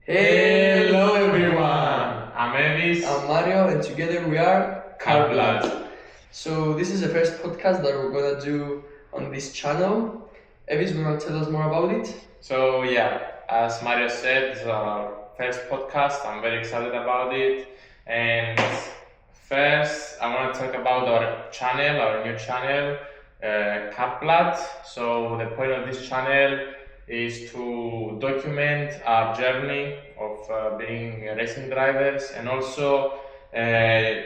Hello everyone! I'm Evis. I'm Mario and together we are Blood. So this is the first podcast that we're gonna do on this channel. Evis, you wanna tell us more about it? So yeah, as Mario said, it's our first podcast. I'm very excited about it. And first, I want to talk about our channel, our new channel, Blood. So the point of this channel is to document our journey of being racing drivers, and also in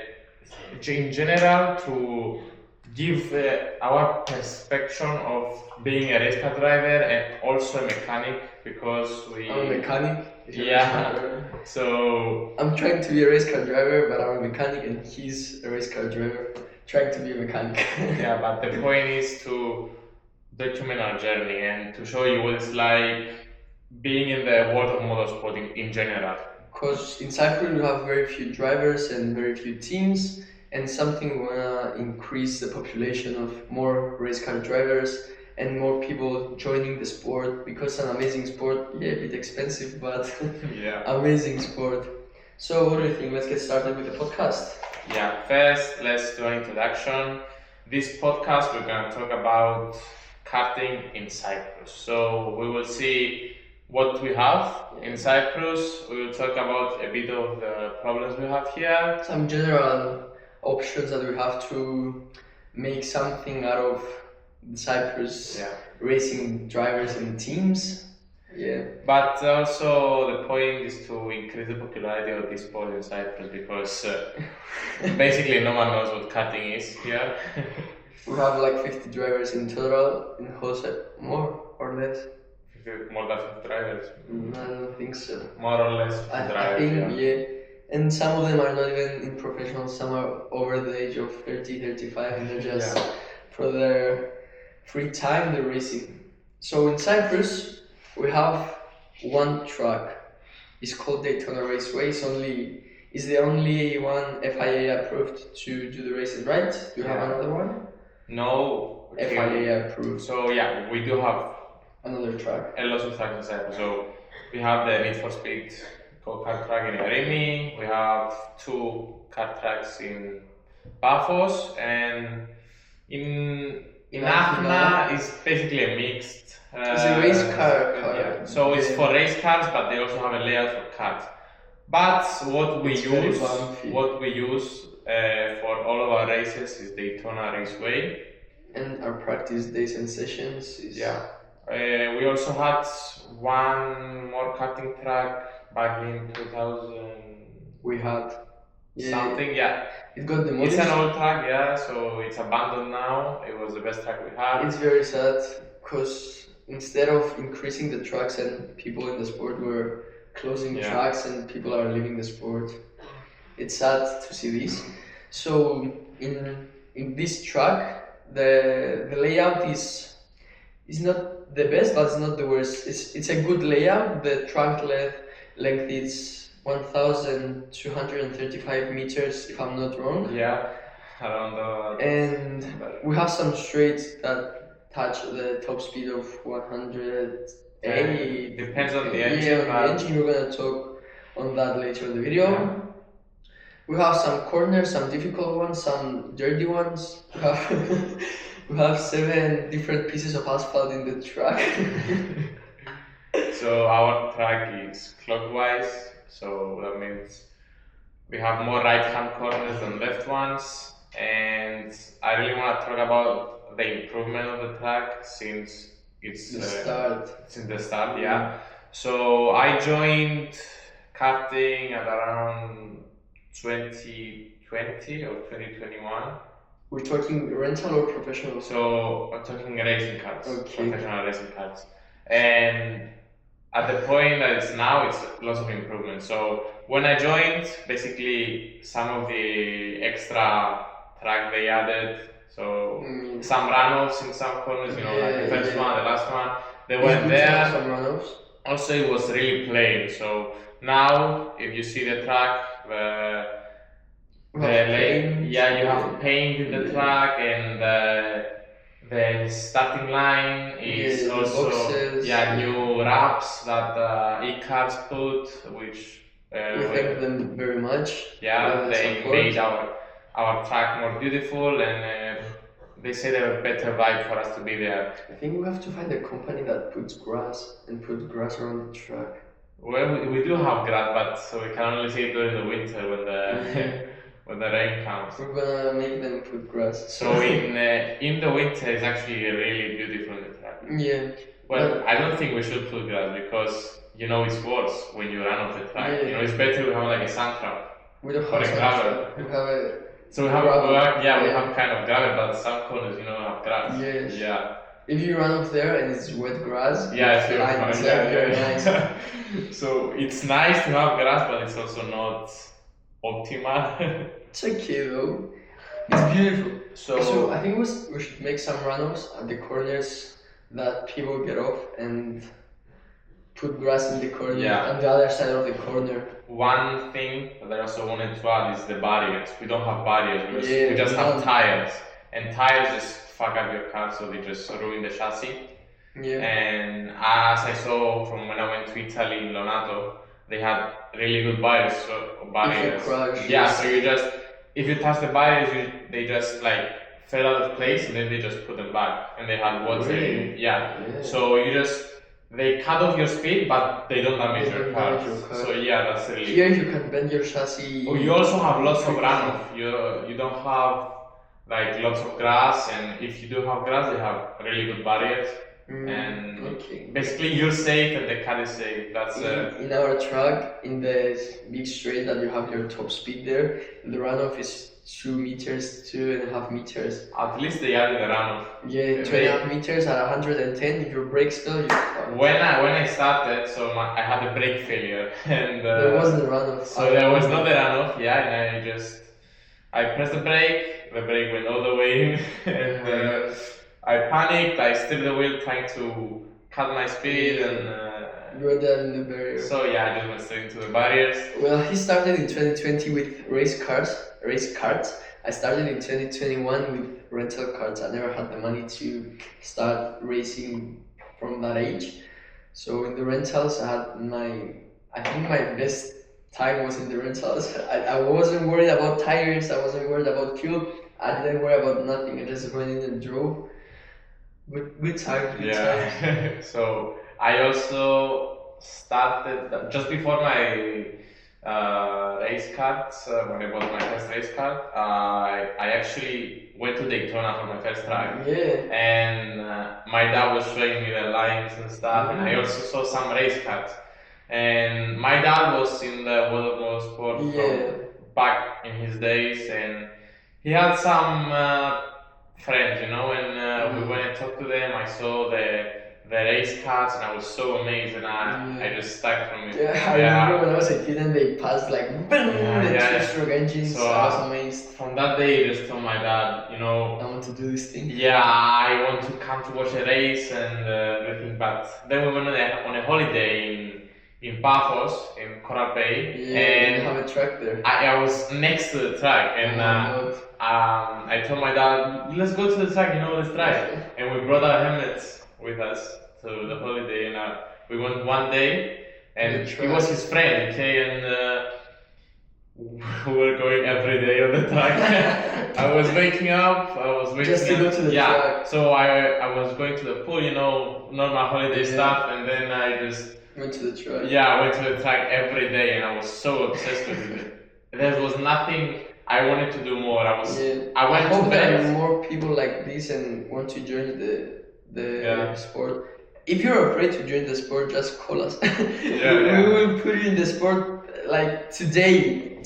general to give our perspective of being a race car driver and also a mechanic, because I'm a mechanic. Yeah. So I'm trying to be a race car driver, but I'm a mechanic and he's a race car driver trying to be a mechanic. yeah, but the point is to document our journey and to show you what it's like being in the world of motorsport in general. Because in Cyprus we have very few drivers and very few teams, and something we wanna increase the population of more race car drivers and more people joining the sport, because it's an amazing sport. Yeah, a bit expensive, but Yeah. amazing sport. So what do you think? Let's get started with the podcast. Yeah, first let's do an introduction. This podcast we're going to talk about karting in Cyprus. So we will see what we have in Cyprus. We will talk about a bit of the problems we have here. Some general options that we have to make something out of Cyprus racing drivers and teams. Yeah. But also the point is to increase the popularity of this sport in Cyprus, because basically no one knows what karting is here. We have like 50 drivers in total in Jose, more or less. More than 50 drivers. I don't think so. More or less 50 I drivers. think, yeah. And some of them are not even in professional, some are over the age of 30, 35, and they're just for their free time they're racing. So in Cyprus we have one track. It's called Daytona Raceway. It's the only one FIA approved to do the races, right? Do you have another one? No. FIA approved. So yeah, we do have another track. A lot of tracks in Cyprus. So we have the Need for Speed go-kart track in Eremi. We have 2 kart tracks in Paphos, and in Athena is basically a mixed. It's a race car. Yeah. So it's for race cars, but they also have a layout for karts. But what we use for all of our races is Daytona Raceway. And our practice days and sessions is we also had one more karting track back in 2000. We had something, It got demolished. It's an old track, so it's abandoned now. It was the best track we had. It's very sad, because instead of increasing the tracks and people in the sport were closing tracks and people are leaving the sport. It's sad to see this. So in this track, the layout is not the best, but it's not the worst. It's a good layout. The track length is 1,235 meters, if I'm not wrong. Yeah, around that. And we have some straights that touch the top speed of 180. Depends on the engine. Yeah, on the engine. We're gonna talk on that later in the video. Yeah. We have some corners, some difficult ones, some dirty ones. We have 7 different pieces of asphalt in the track. So our track is clockwise, so that means we have more right-hand corners than left ones. And I really want to talk about the improvement of the track since it's in the start. So I joined karting at around 2020 or 2021. We're talking rental or professional? So I'm talking racing cars, okay. Professional racing cars. And at the point that it's now, it's lots of improvement. So when I joined, basically some of the extra track they added, so some runoffs in some corners, like the first one, the last one, they weren't there. Some runoffs. Also, it was really plain. So now, if you see the track, you have paint in the track, and the starting line is the also boxes, new wraps that e-cars put, which we thank them very much. they support. made our track more beautiful, and they say they have a better vibe for us to be there. I think we have to find a company that puts grass around the track. Well, we do have grass, but we can only see it during the winter when the when the rain comes. We're gonna make them put grass. So in the winter, it's actually really beautiful in the track. Yeah. Well, I don't think we should put grass because it's worse when you run off the track. Yeah. It's better we have like a sand trap. We don't or have a gravel. We have a. So we have we have kind of gravel, but some corners have grass. Yes. Yeah. If you run off there and it's wet grass, it's very nice. So it's nice to have grass, but it's also not optimal. It's okay though. It's beautiful. So I think we should make some runoffs at the corners that people get off and put grass in the corner on the other side of the corner. One thing that I also wanted to add is the barriers. We don't have barriers. We just have tires, and tires just fuck up your car, so they just ruin the chassis. Yeah. And as I saw from when I went to Italy in Lonato, they had really good barriers. If you crash, so you just if you touch the barriers, they just like fell out of place, and then they just put them back, and they had water. Really? Yeah. So they cut off your speed, but they don't damage your car. So that's really. Here you can bend your chassis. You also have lots of runoff. You don't have like lots of grass, and if you do have grass, they have really good barriers. And basically you're safe and the car is safe. That's in our track, in the big straight that you have your top speed there, the runoff is 2 meters, 2.5 meters. At least they are in the runoff. Yeah, 2.5 meters at 110. If your brakes fail, when I started, I had a brake failure, and there wasn't a runoff. So there was not a runoff. And I pressed the brake went all the way in, and I panicked. I steered the wheel trying to cut my speed, and you were there in the barrier. So I just went straight into the barriers. Well, he started in 2020 with race carts. I started in 2021 with rental cars. I never had the money to start racing from that age. So in the rentals, I think my best time was in the rentals. I wasn't worried about tires. I wasn't worried about fuel. I didn't worry about nothing. I just went in and drove. Good time. So I also started just before my race cards. When I bought my first race card, I actually went to Daytona for my first track. Yeah. And my dad was showing me the lines and stuff, and I also saw some race cards. And my dad was in the world of motorsport from back in his days, and he had some friends, and we went and talked to them. I saw the race cars, and I was so amazed, and I just stuck from it. I remember when I was a kid and they passed like boom, two-stroke engines. So I was amazed. From that day, I just told my dad, I want to do this thing. I want to come to watch a race and everything. But then we went on a holiday in Paphos, in Coral Bay, and you have a track there. I was next to the track, and I told my dad, let's go to the track, let's try. And we brought our helmets with us to the holiday, and we went one day, and he was his friend, and we were going every day on the track. I was waking up, just to go to the track. So I was going to the pool, normal holiday stuff, and then I just went to the track. I went to the track every day, and I was so obsessed with it. There was nothing I wanted to do more. I hope there are more people like this and want to join the sport. If you're afraid to join the sport, just call us. We will put you in the sport like today.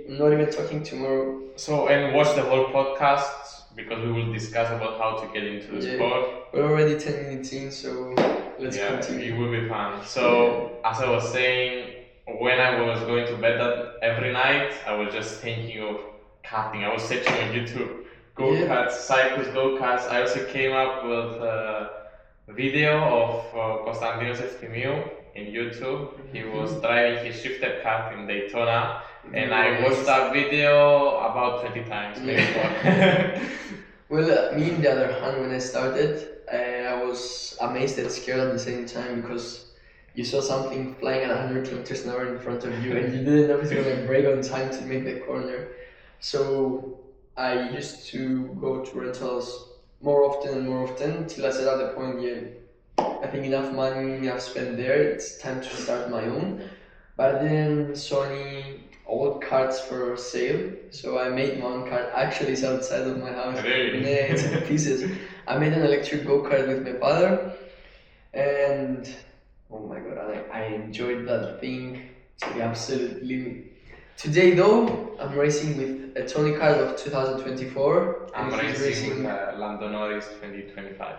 I'm not even talking tomorrow. So, and watch the whole podcast, because we will discuss about how to get into the sport. We're already 10 minutes in, so let's continue. It will be fun. So, as I was saying, when I was going to bed every night, I was just thinking of karting. I was searching on YouTube, go-karts, cyprus go-karts. I also came up with a video of Konstantinos Eftimiou in YouTube. He was driving his shifted kart in Daytona, and I watched that video about 20 times, maybe more. Well, me on the other hand, when I started, I was amazed and scared at the same time because you saw something flying at 100 kilometers an hour in front of you and you didn't know if it's gonna brake on time to make the corner. So I used to go to rentals more often and more often till I said at the point, yeah, I think enough money I've spent there, it's time to start my own. But I didn't saw any old carts for sale, so I made my own cart. Actually, it's outside of my house. Really? Yeah, it's in pieces. I made an electric go-kart with my father, and oh my god, I enjoyed that thing to the absolute limit. Today, though, I'm racing with a Tony Kart of 2024. I'm and he's racing with Lando Norris 2025.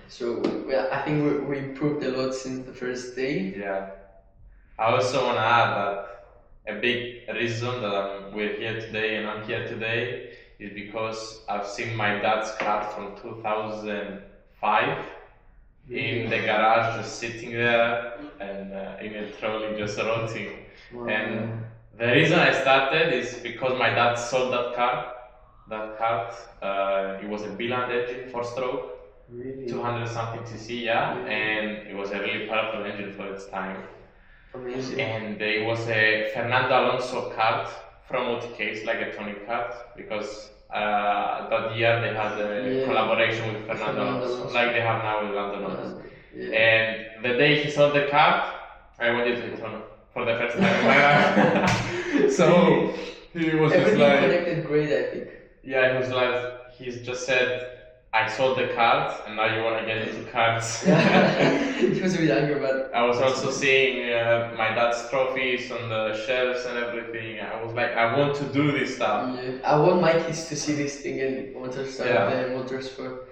So well, I think we improved a lot since the first day. Yeah. I also want to add that a big reason that we're here today and I'm here today is because I've seen my dad's car from 2005 in the garage, just sitting there and in a trolley, just rotting. Wow. And the reason I started is because my dad sold that car. That car, it was a Biland engine, 4-stroke, Really? 200 something cc, yeah, Yeah. and it was a really powerful engine for its time. Amazing. And it was a Fernando Alonso kart from OTKs, like a Tony kart, because that year they had a collaboration with Fernando Alonso, like they have now with Lando Norris. Yeah. And the day he sold the kart, I went into it for the first time in my life. So he was just Everything like, connected great, I think. yeah, he was like, he's just said, I sold the kart and now you want to get into karts. He was a bit angry, but I was also seeing my dad's trophies on the shelves and everything. I was like, I want to do this stuff. yeah, I want my kids to see this thing and want to start the motorsport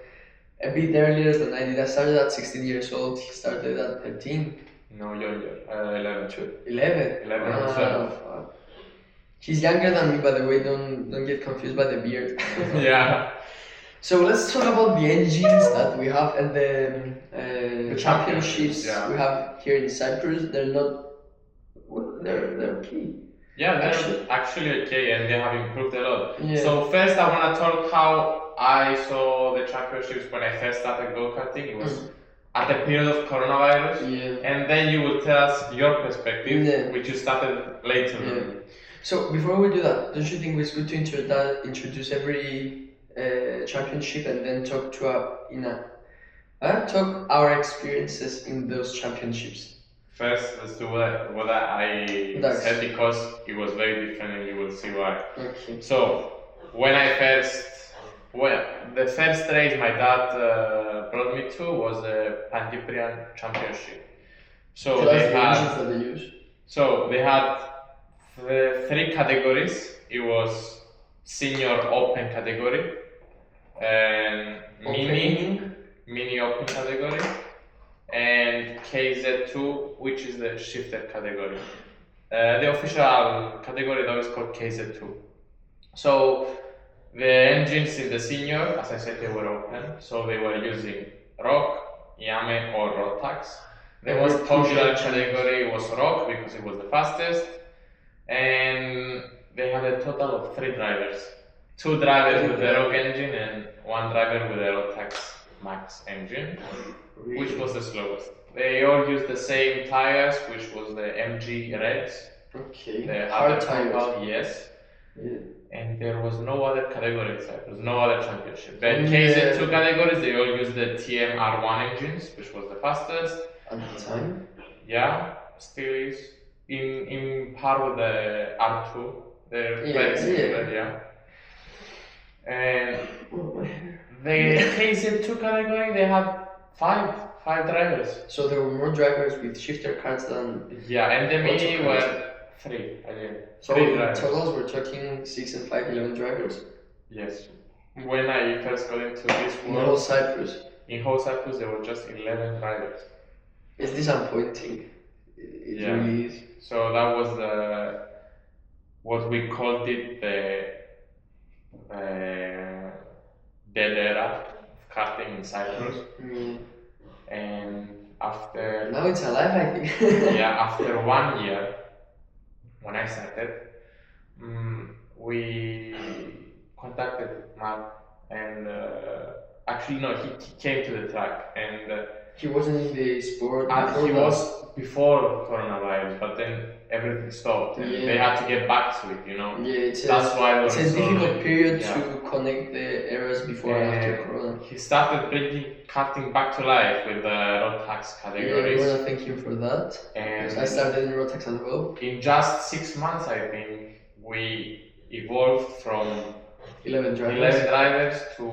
a bit earlier than I did. I started at 16 years old. He started at 13. No, younger. 11 too. 11? 11 or 12. He's younger than me, by the way. Don't get confused by the beard. Yeah. So let's talk about the engines that we have and the championships yeah. we have here in Cyprus. They're not. Well, they're okay. Yeah, they're actually okay, and they have improved a lot. Yeah. So first, I want to talk how I saw the championships when I first started go-karting. It was at the period of coronavirus, and then you will tell us your perspective, which you started later. Yeah. So before we do that, don't you think it's good to introduce every championship and then talk talk our experiences in those championships? First, let's do what I said because it was very different, and you will see why. Okay. So when the first race my dad brought me to was the Pan-Cyprian Championship. So they had the 3 categories. It was senior open category, and mini open category, and KZ2, which is the shifter category. The official category though is called KZ2. So the engines in the senior, as I said, they were open, so they were using ROC, Yame or Rotax. The most popular category was ROC because it was the fastest, and they had a total of 3 drivers. 2 drivers with the ROC engine and 1 driver with the Rotax Max engine, which was the slowest. They all used the same tires, which was the MG Reds. Okay. The hard tires. Yes. Yeah. And there was no other category inside. There was no other championship. The KZ2 categories, they all used the TM R1 engines, which was the fastest. At the time? Yeah, still is. In par with the R2. They're very similar, yeah. And the KZ2 category, they had 5 drivers. So there were more drivers with shifter carts than... Yeah, and the mini were 3 again. So 3 in drivers. totals we're talking 6 and 5, 11 drivers? Yes. When I first got into this world... In whole Cyprus? In whole Cyprus there were just 11 drivers. It's disappointing. It really is. So that was what we called it the dead era of karting in Cyprus. And after... Now it's alive, I think. Yeah, after 1 year, when I started, we contacted Mark and actually no, he came to the track, and He wasn't in the sport before he that. was before coronavirus, but then everything stopped, and Yeah. they had to get back to it, you know. Yeah, That's why it's a so difficult period yeah. to connect the eras before and after Corona. He started bringing karting back to life with the road tax Yeah, we categories. want to thank him for that. And I started in road tax as well. in just 6 months, I think, we evolved from 11 drivers. 11 drivers to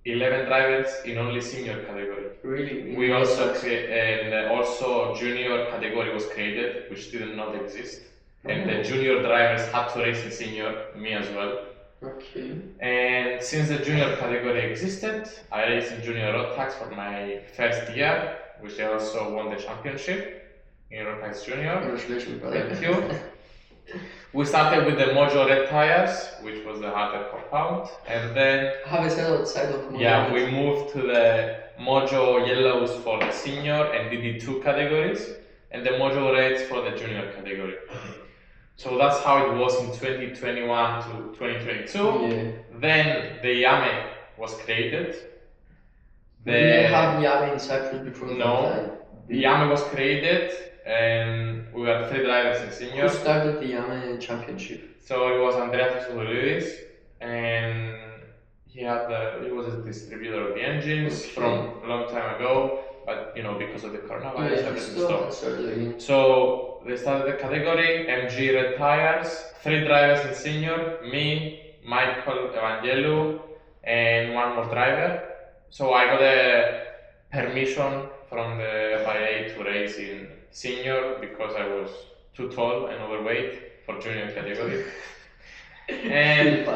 11 drivers in only senior category. Really? We also and also junior category was created, which did not exist. And the junior drivers had to race in senior, me as well. Okay. And since the junior category existed, I raced in junior road tax for my first year, which I also won the championship in road tax junior. Congratulations, brother. Thank you. We started with the Mojo red tires, which was the harder compound, and then Have a set outside of Mojo. yeah, we moved to the Mojo yellows for the senior and DD2 categories, and the Mojo reds for the junior category. So that's how it was in 2021 to 2022. Yeah. Then the Yame was created. We didn't have Yame in Cyprus before that time. The Yame was created, and we were 3 drivers in senior. Who started the Yame championship? So it was Andreas Soulidis, and he was a distributor of the engines from a long time ago, but you know, because of the coronavirus, everything stopped. So they started the category MG red tires, 3 drivers in senior, me, Michael Evangelou, and 1 more driver. So I got a permission from the FIA to race in senior because I was too tall and overweight for junior category. And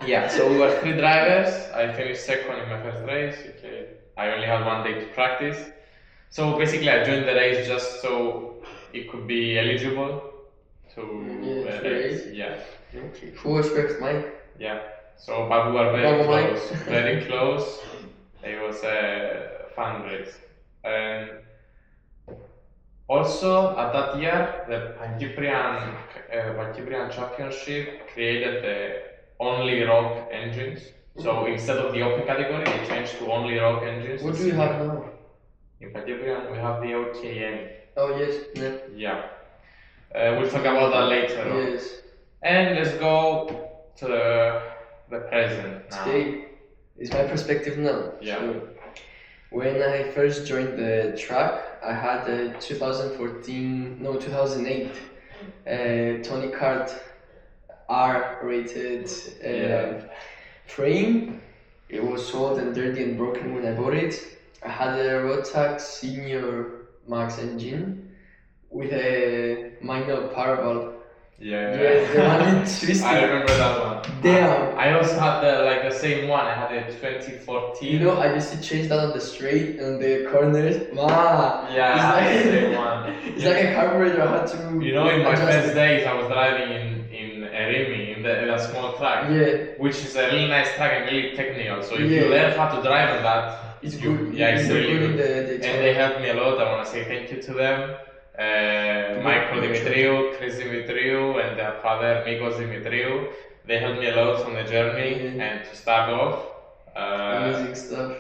yeah, so we were 3 drivers. I finished second in my first race. Okay. I only had 1 day to practice. So basically I joined the race just so it could be eligible to race. Yeah. Okay. Who was first, Mike? Yeah. So, but we were very close. Very close. It was a fun race. And also at that year, the Pan-Cyprian Championship created the only rock engines. So instead of the open category, they changed to only rock engines. What do you have now? In Pan-Cyprian, we have the OKN. Oh yes. Yeah. We'll talk about that later. Yes. And let's go to the present now. Today is my perspective now. Yeah. So, when I first joined the track, I had a 2008 Tony Kart R rated frame. It was old and dirty and broken when I bought it. I had a Rotax Senior Max engine with a manual power valve. Yeah, the one in twisted. I remember that one. Damn. I also had the same one. I had a 2014. You know, I used to change that on the straight and the corners. Yeah, I had the same one. It's like a carburetor. I had to. You know, in my first days, I was driving in Erimi, in a small track. Yeah. Which is a really nice track and really technical. So if you learn how to drive on that, it's good. Yeah, it's really good. And they helped me a lot. I want to say thank you to them. Michael Dimitriou, Chris Dimitriou, and their father Mikos Dimitriou. They helped me a lot on the journey and to start off. Amazing stuff.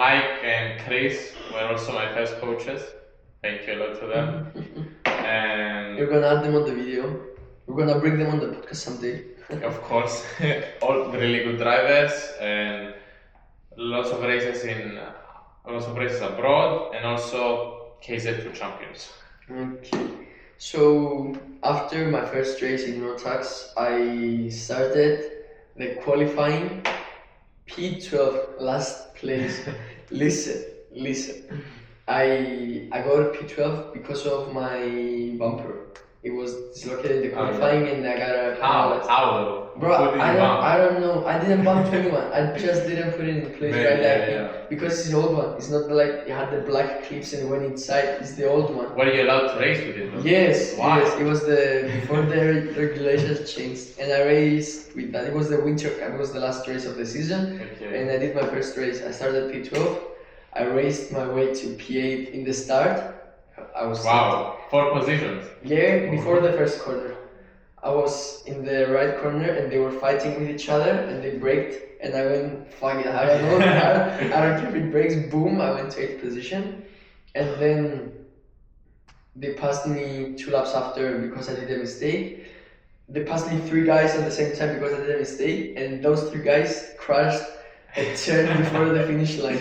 Mike and Chris were also my first coaches. Thank you a lot to them. And you're gonna add them on the video. We're gonna bring them on the podcast someday. Of course, all really good drivers and lots of races abroad, and also KZ2 champions. Okay, so after my first race in Rotax, I started the qualifying P12, last place. Listen. I got P12 because of my bumper. It was dislocated in the qualifying and I got a penalty. How? Bro, I don't know. I didn't bump anyone. I just didn't put it in place because it's the old one. It's not like it had the black clips and went inside. It's the old one. Were you allowed to race with it? Though? Yes. It was before the regulations changed, and I raced with that. It was the winter cup. It was the last race of the season, and I did my first race. I started P12. I raced my way to P8 in the start. I was 4 positions. Yeah, before the first corner. I was in the right corner and they were fighting with each other and they braked and I went, fuck it, I don't know, I don't care if it breaks, boom, I went to 8th position. And then they passed me 2 laps after because I did a mistake. They passed me 3 guys at the same time because I did a mistake, and those 3 guys crashed a turn before the finish line.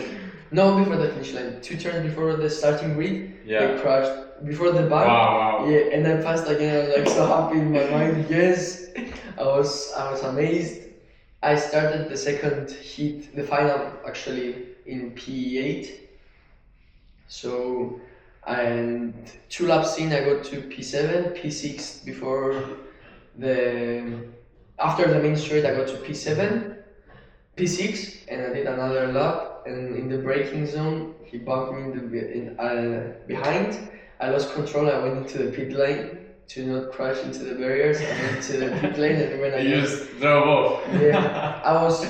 No, before the finish line. 2 turns before the starting grid, they crashed. Before the bar, yeah, and I passed again. I was like so happy in my mind. Yes, I was amazed. I started the second heat, the final actually in P8. So, and 2 laps in, I got to P7, P6 before after the main straight, I got to P7, P6, and I did another lap. And in the braking zone, he bumped me behind. I lost control. I went into the pit lane to not crash into the barriers. I went to the pit lane, and when you just drove off. Yeah, I was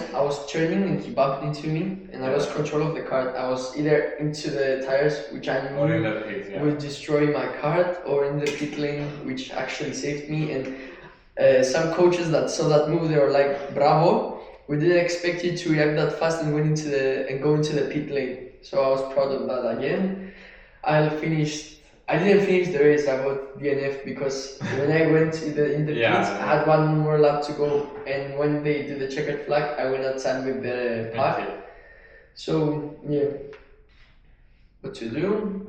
turning and he bumped into me, and I lost control of the kart. I was either into the tires, which I knew would destroy my kart, or in the pit lane, which actually saved me. And some coaches that saw that move, they were like, "Bravo! We didn't expect you to react that fast and go into the pit lane." So I was proud of that again. I didn't finish the race. I got DNF because when I went in the pits, I had 1 more lap to go, and when they did the checkered flag, I went outside with the pack. So yeah, what to do?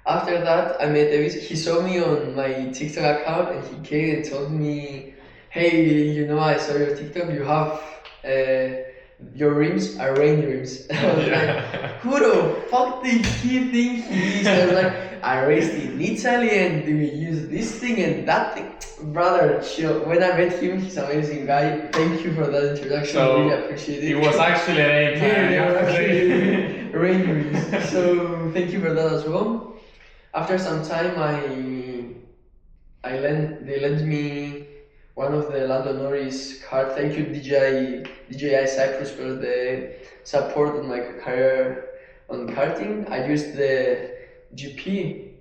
After that, I met Davis. He saw me on my TikTok account, and he came and told me, "Hey, I saw your TikTok. You have your rims are rain rims." I was like, "Who the fuck did he think he is?" I was like, "I raced in Italy and we use this thing and that thing." Brother, chill. When I met him, he's an amazing guy. Thank you for that introduction. So really appreciate it. It was actually rain rims. So thank you for that as well. After some time, they lent me one of the Lando Norris card. Thank you, DJI Cyprus, for the support on my career on karting. I used the GP,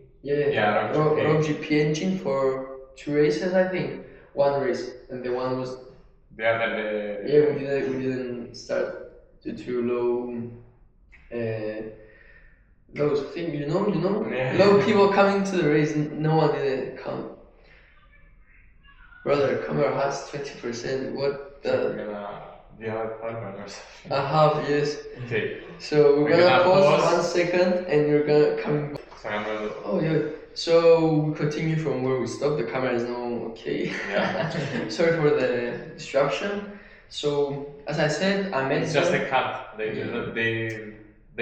Rock GP engine for 2 races, I think. 1 race, and the one was the other day. Yeah, we didn't start due to low. Those things, low people coming to the race. No one didn't come. Brother, camera has 20%. What the? Do you have a partner or something? I have, yes. Okay. So we're gonna pause 1 second, and you're gonna come back. Oh yeah. So we continue from where we stopped. The camera is now okay. Yeah. Sorry for the disruption. So as I said, I met. It's just a cut. They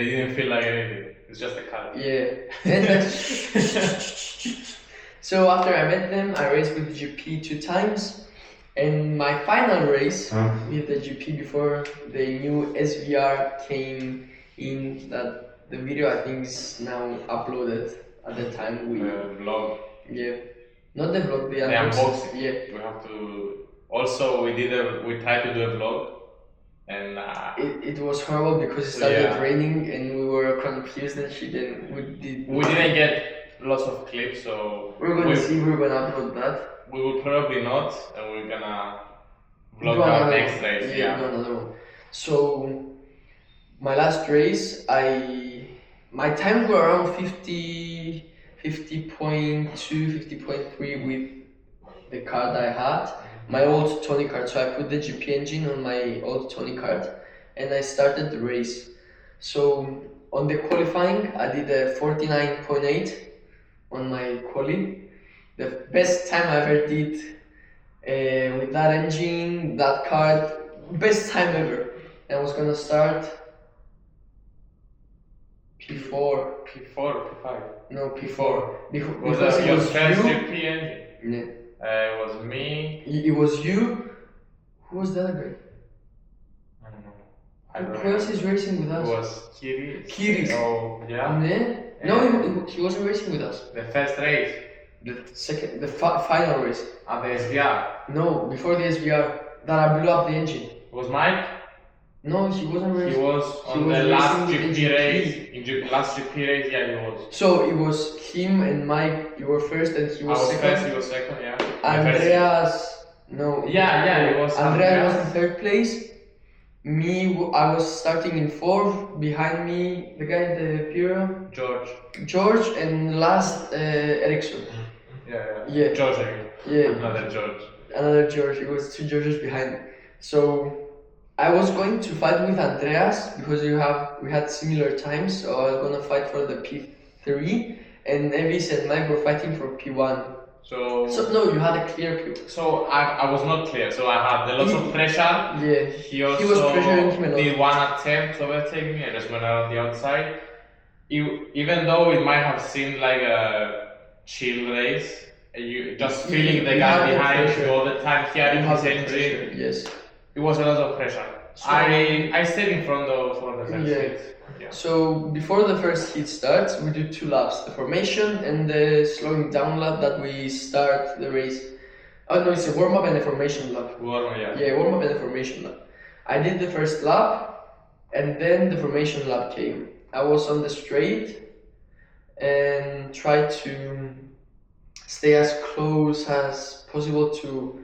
didn't feel like anything. It's just a cut. Yeah. So after I met them, I raced with the GP 2 times, and my final race with the GP before the new SVR came in, that the video I think is now uploaded. At the time we vlog. Yeah, not the vlog, the unboxing. Yeah, we have to. Also, we tried to do a vlog, and it was horrible because it started raining and we were confused and shit, and we didn't get lots of clips, so we're gonna upload that. We will probably not, and we're gonna vlog our next race. Yeah, do another one. So my last race, my times were around 50.2, 50.3 with the card I had. My old Tony card, so I put the GP engine on my old Tony card, and I started the race. So on the qualifying, I did a 49.8 on my quali. The best time I ever did with that engine, that card, best time ever. And I was gonna start P4. P5? No, P4. Because it was first GP engine? Yeah. It was me. It was you. Who was the other guy? I don't know. Who else is racing with us? It was Kiris. Oh, yeah. No, he wasn't racing with us. The first race. The final race. At the SVR. No, before the SVR, that I blew up the engine. It was Mike? No, he wasn't racing. He was on the last GP race. In last GP race, yeah, he was. So it was him and Mike. You were first, and he was second. He was second, yeah. No. It was Andrea was Andreas. in third place. I was starting in fourth. Behind me, the guy in the Puro, George, and last Ericsson. Yeah. George. Yeah. Another George. Another George. It was two Georges behind me. So I was going to fight with Andreas because we had similar times. So I was gonna fight for the P3, and Evis and Mike were fighting for P1. So no, you had a clear P1. So I was not clear. So I had a lot of pressure. Yeah. He also was pressuring him a lot. did one attempt to overtake me and just went out on the outside. Even though it might have seemed like a chill race, you just feeling the guy behind you all the time, hearing his engine. Yes. It was a lot of pressure. So I stayed in front of for the first hit. Yeah. So before the first heat starts, we do 2 laps: the formation and the slowing down lap that we start the race. Oh no, it's a warm up and a formation lap. Warm up, yeah. Yeah, warm up and a formation lap. I did the first lap, and then the formation lap came. I was on the straight and tried to stay as close as possible to.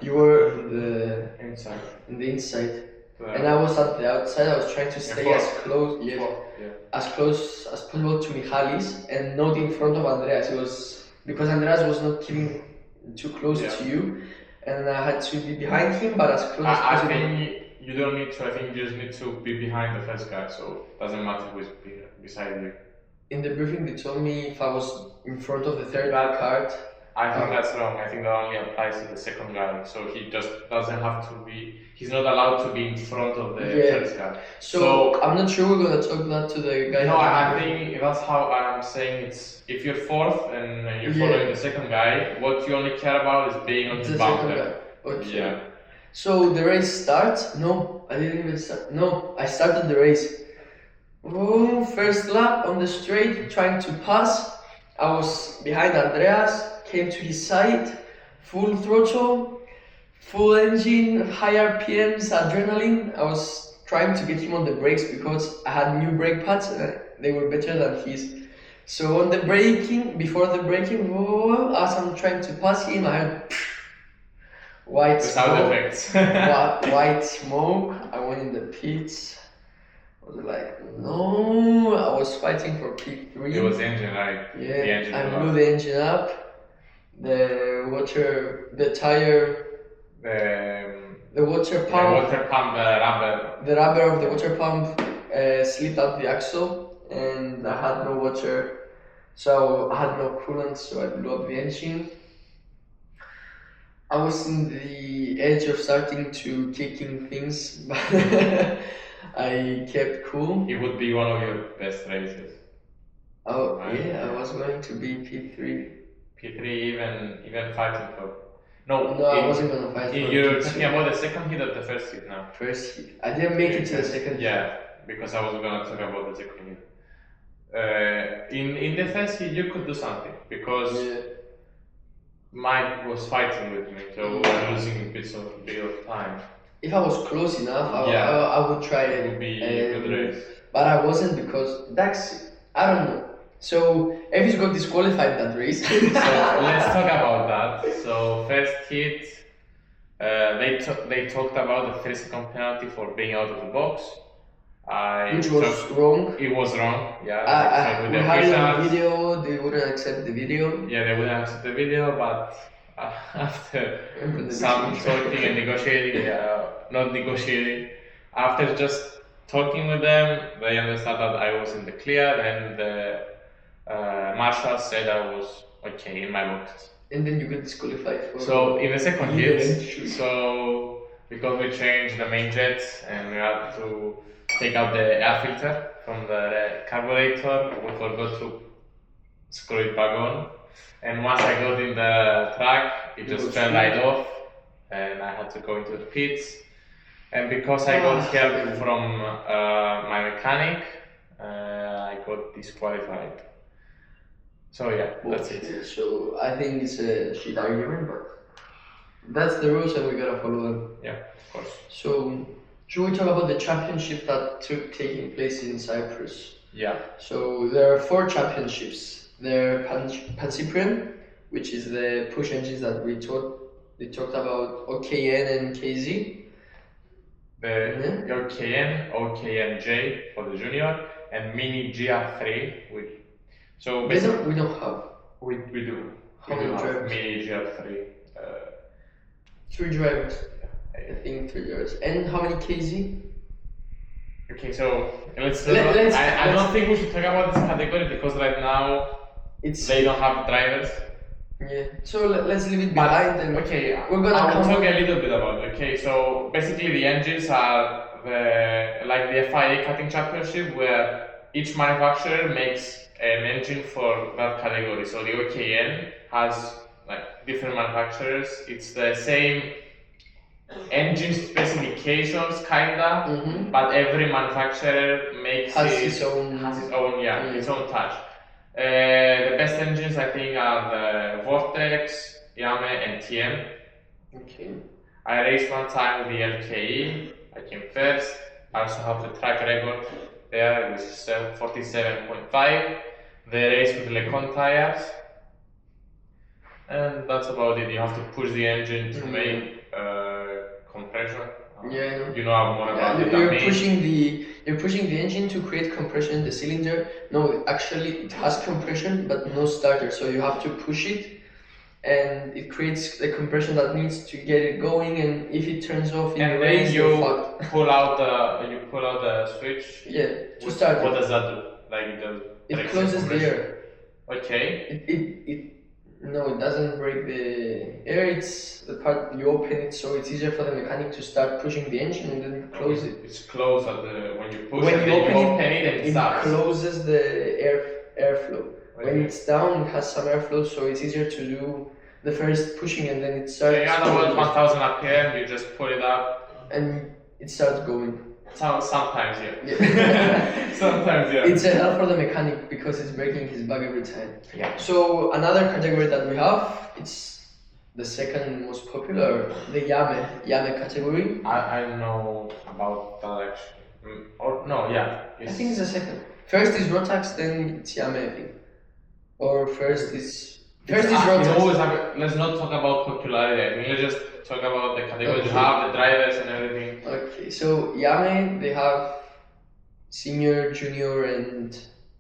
You were in the inside. And I was at the outside. I was trying to stay as close, as close as possible to Michalis and not in front of Andreas. It was because Andreas was not keeping too close to you, and I had to be behind him, but as close as possible. I think you don't need to. I think you just need to be behind the first guy, so it doesn't matter who is beside you. In the briefing, they told me if I was in front of the third cart. I think that's wrong. I think that only applies to the second guy. So he just doesn't have to be. He's not allowed to be in front of the first guy. So I'm not sure we're gonna talk that to the guy. No, I think that's how I'm saying it's. If you're fourth and you're following the second guy, what you only care about is being on the bumper. Okay. Yeah. So the race starts. No, I didn't even start. No, I started the race. Oh, first lap on the straight, trying to pass. I was behind Andreas. Came to his side, full throttle, full engine, high RPMs, adrenaline. I was trying to get him on the brakes because I had new brake pads. They were better than his. So on the braking, before the braking, as I'm trying to pass him, I had white smoke. White smoke. I went in the pits. I was like, no. I was fighting for P3. It was the engine, right? Yeah, I blew the engine up. The water pump, the rubber of the water pump slipped out the axle, and I had no water, so I had no coolant, so I blew up the engine. I was in the edge of starting to kicking things, but I kept cool. It would be one of your best races. Oh, yeah, I was going to be P3. P3 even fighting for. No, I wasn't gonna fight for. You're talking about the second hit or the first hit now? First hit. I didn't make it to the second hit. Yeah, because I was gonna talk about the second hit. In the first hit, you could do something because Mike was fighting with me, so we were losing a bit of time. If I was close enough, I would try it. It would be a good race. But I wasn't because I don't know. So Evis got disqualified that race. So let's talk about that. So first hit, they talked about the 3-second penalty for being out of the box. Which was wrong. It was wrong. Yeah. We had it on video. They wouldn't accept the video. Yeah, they wouldn't accept the video, but after some talking and negotiating, not negotiating, after just talking with them, they understood that I was in the clear, and the marshal said I was okay in my books. And then you get disqualified for. So in the second hit, so because we changed the main jets and we had to take out the air filter from the carburetor, we forgot to screw it back on. And once I got in the track, it just fell right off, and I had to go into the pits. And because I got help from my mechanic, I got disqualified. So yeah, that's it. So I think it's a shit argument, but that's the rules and we gotta follow them. Yeah, of course. So should we talk about the championship that taking place in Cyprus? Yeah. So there are 4 championships. There are Pan-Cyprian, which is the push engines that we taught They talked about OKN and KZ. The OKNJ for the junior, and Mini GR3. So basically, we don't have. We do. How We do many have drivers? Mini GR3. 3 drivers. I think 3 drivers. And how many KZ? Okay, so let's. I don't think we should talk about this category because right now they don't have drivers. Yeah. So let's leave it behind. And okay, we're gonna I'll talk a little bit about it. Okay, so basically the engines are like the FIA Karting Championship, where each manufacturer makes an engine for that category. So the OKN has like different manufacturers. It's the same engine specifications, kinda, but every manufacturer has its own its own touch. The best engines I think are the Vortex, Yame, and TM. Okay. I raced one time with the LKE. I came first. I also have the track record there, which is 47.5. The race with Lecon tires, and that's about it. You have to push the engine to make compression. Yeah. You know more about it. You're pushing the engine to create compression in the cylinder. No, actually it has compression but no starter, so you have to push it and it creates the compression that needs to get it going, and if it turns off in the race, you're fucked. pull out the switch. Yeah, to start. What does that do? Like it closes the air. Okay. No, it doesn't break the air. It's the part you open it, so it's easier for the mechanic to start pushing the engine and then close it. It's closed when you push when it. You open it, and it starts. Closes the airflow. Okay. When it's down, it has some airflow, so it's easier to do the first pushing and then it starts. So you got about 1000 RPM. You just pull it up, and it starts going. Sometimes, yeah. Sometimes, yeah. It's a hell for the mechanic because it's breaking his back every time. Yeah. So another category that we have, it's the second most popular, the Yame category. I know about that actually. I think it's the second. First is Rotax, then it's Yame, I think. Or first is Rotax. Let's not talk about popularity. I think let's just talk about the categories you have, the drivers and everything. Okay, so Yame, they have senior, junior, and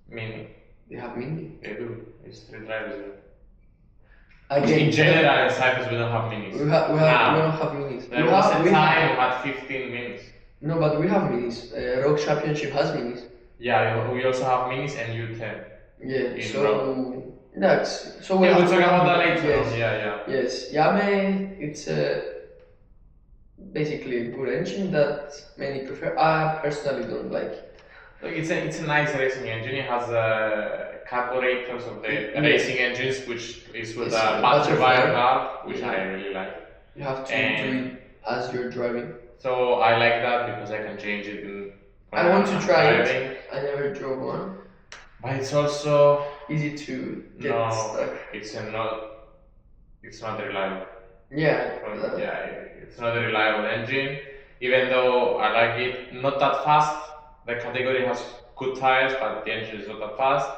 Mini. They have Mini. They do. It's 3 drivers. In general, in Cyprus, we don't have minis. We don't have minis. There was a time we had 15 minis. No, but we have minis. Rock Championship has minis. Yeah, we also have minis and U10. Yeah, so we'll talk about that later. Yes. Yes, Yame, it's basically a good engine that many prefer. I personally don't like. Look, it's a nice racing engine. It has carburetors of the racing engines, which is with a butterfly valve, which I really like. You have to do it as you're driving. So I like that because I can change it. I want to try it. I never drove one. But it's also easy to get stuck. It's not reliable. Yeah. It's not a reliable engine. Even though I like it, not that fast. The category has good tires, but the engine is not that fast.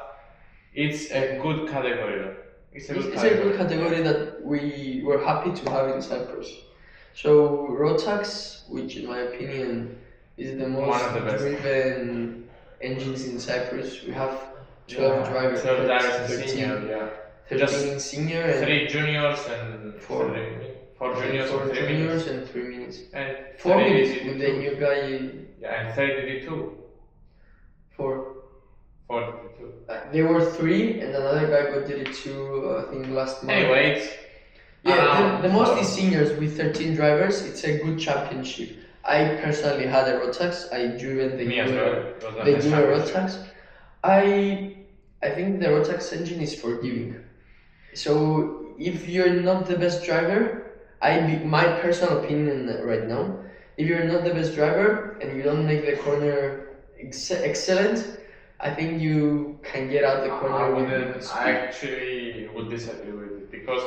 It's a good category. It's a good category that we were happy to have in Cyprus. So Rotax, which in my opinion is the most driven engines in Cyprus, we have 12 drivers. 12 drivers in senior, 13 in senior and 3 juniors and 4 juniors and 3 minis. And 4 minis with the new guy. Yeah, and 32. 4. 42. There were 3 and another guy got did it too, I think last month. Anyway, the most is seniors with 13 drivers. It's a good championship. I personally had a Rotax. I driven the newer Rotax. I think the Rotax engine is forgiving. So if you're not the best driver, my personal opinion right now, if you're not the best driver and you don't make the corner excellent, I think you can get out the corner. I actually would disagree with it because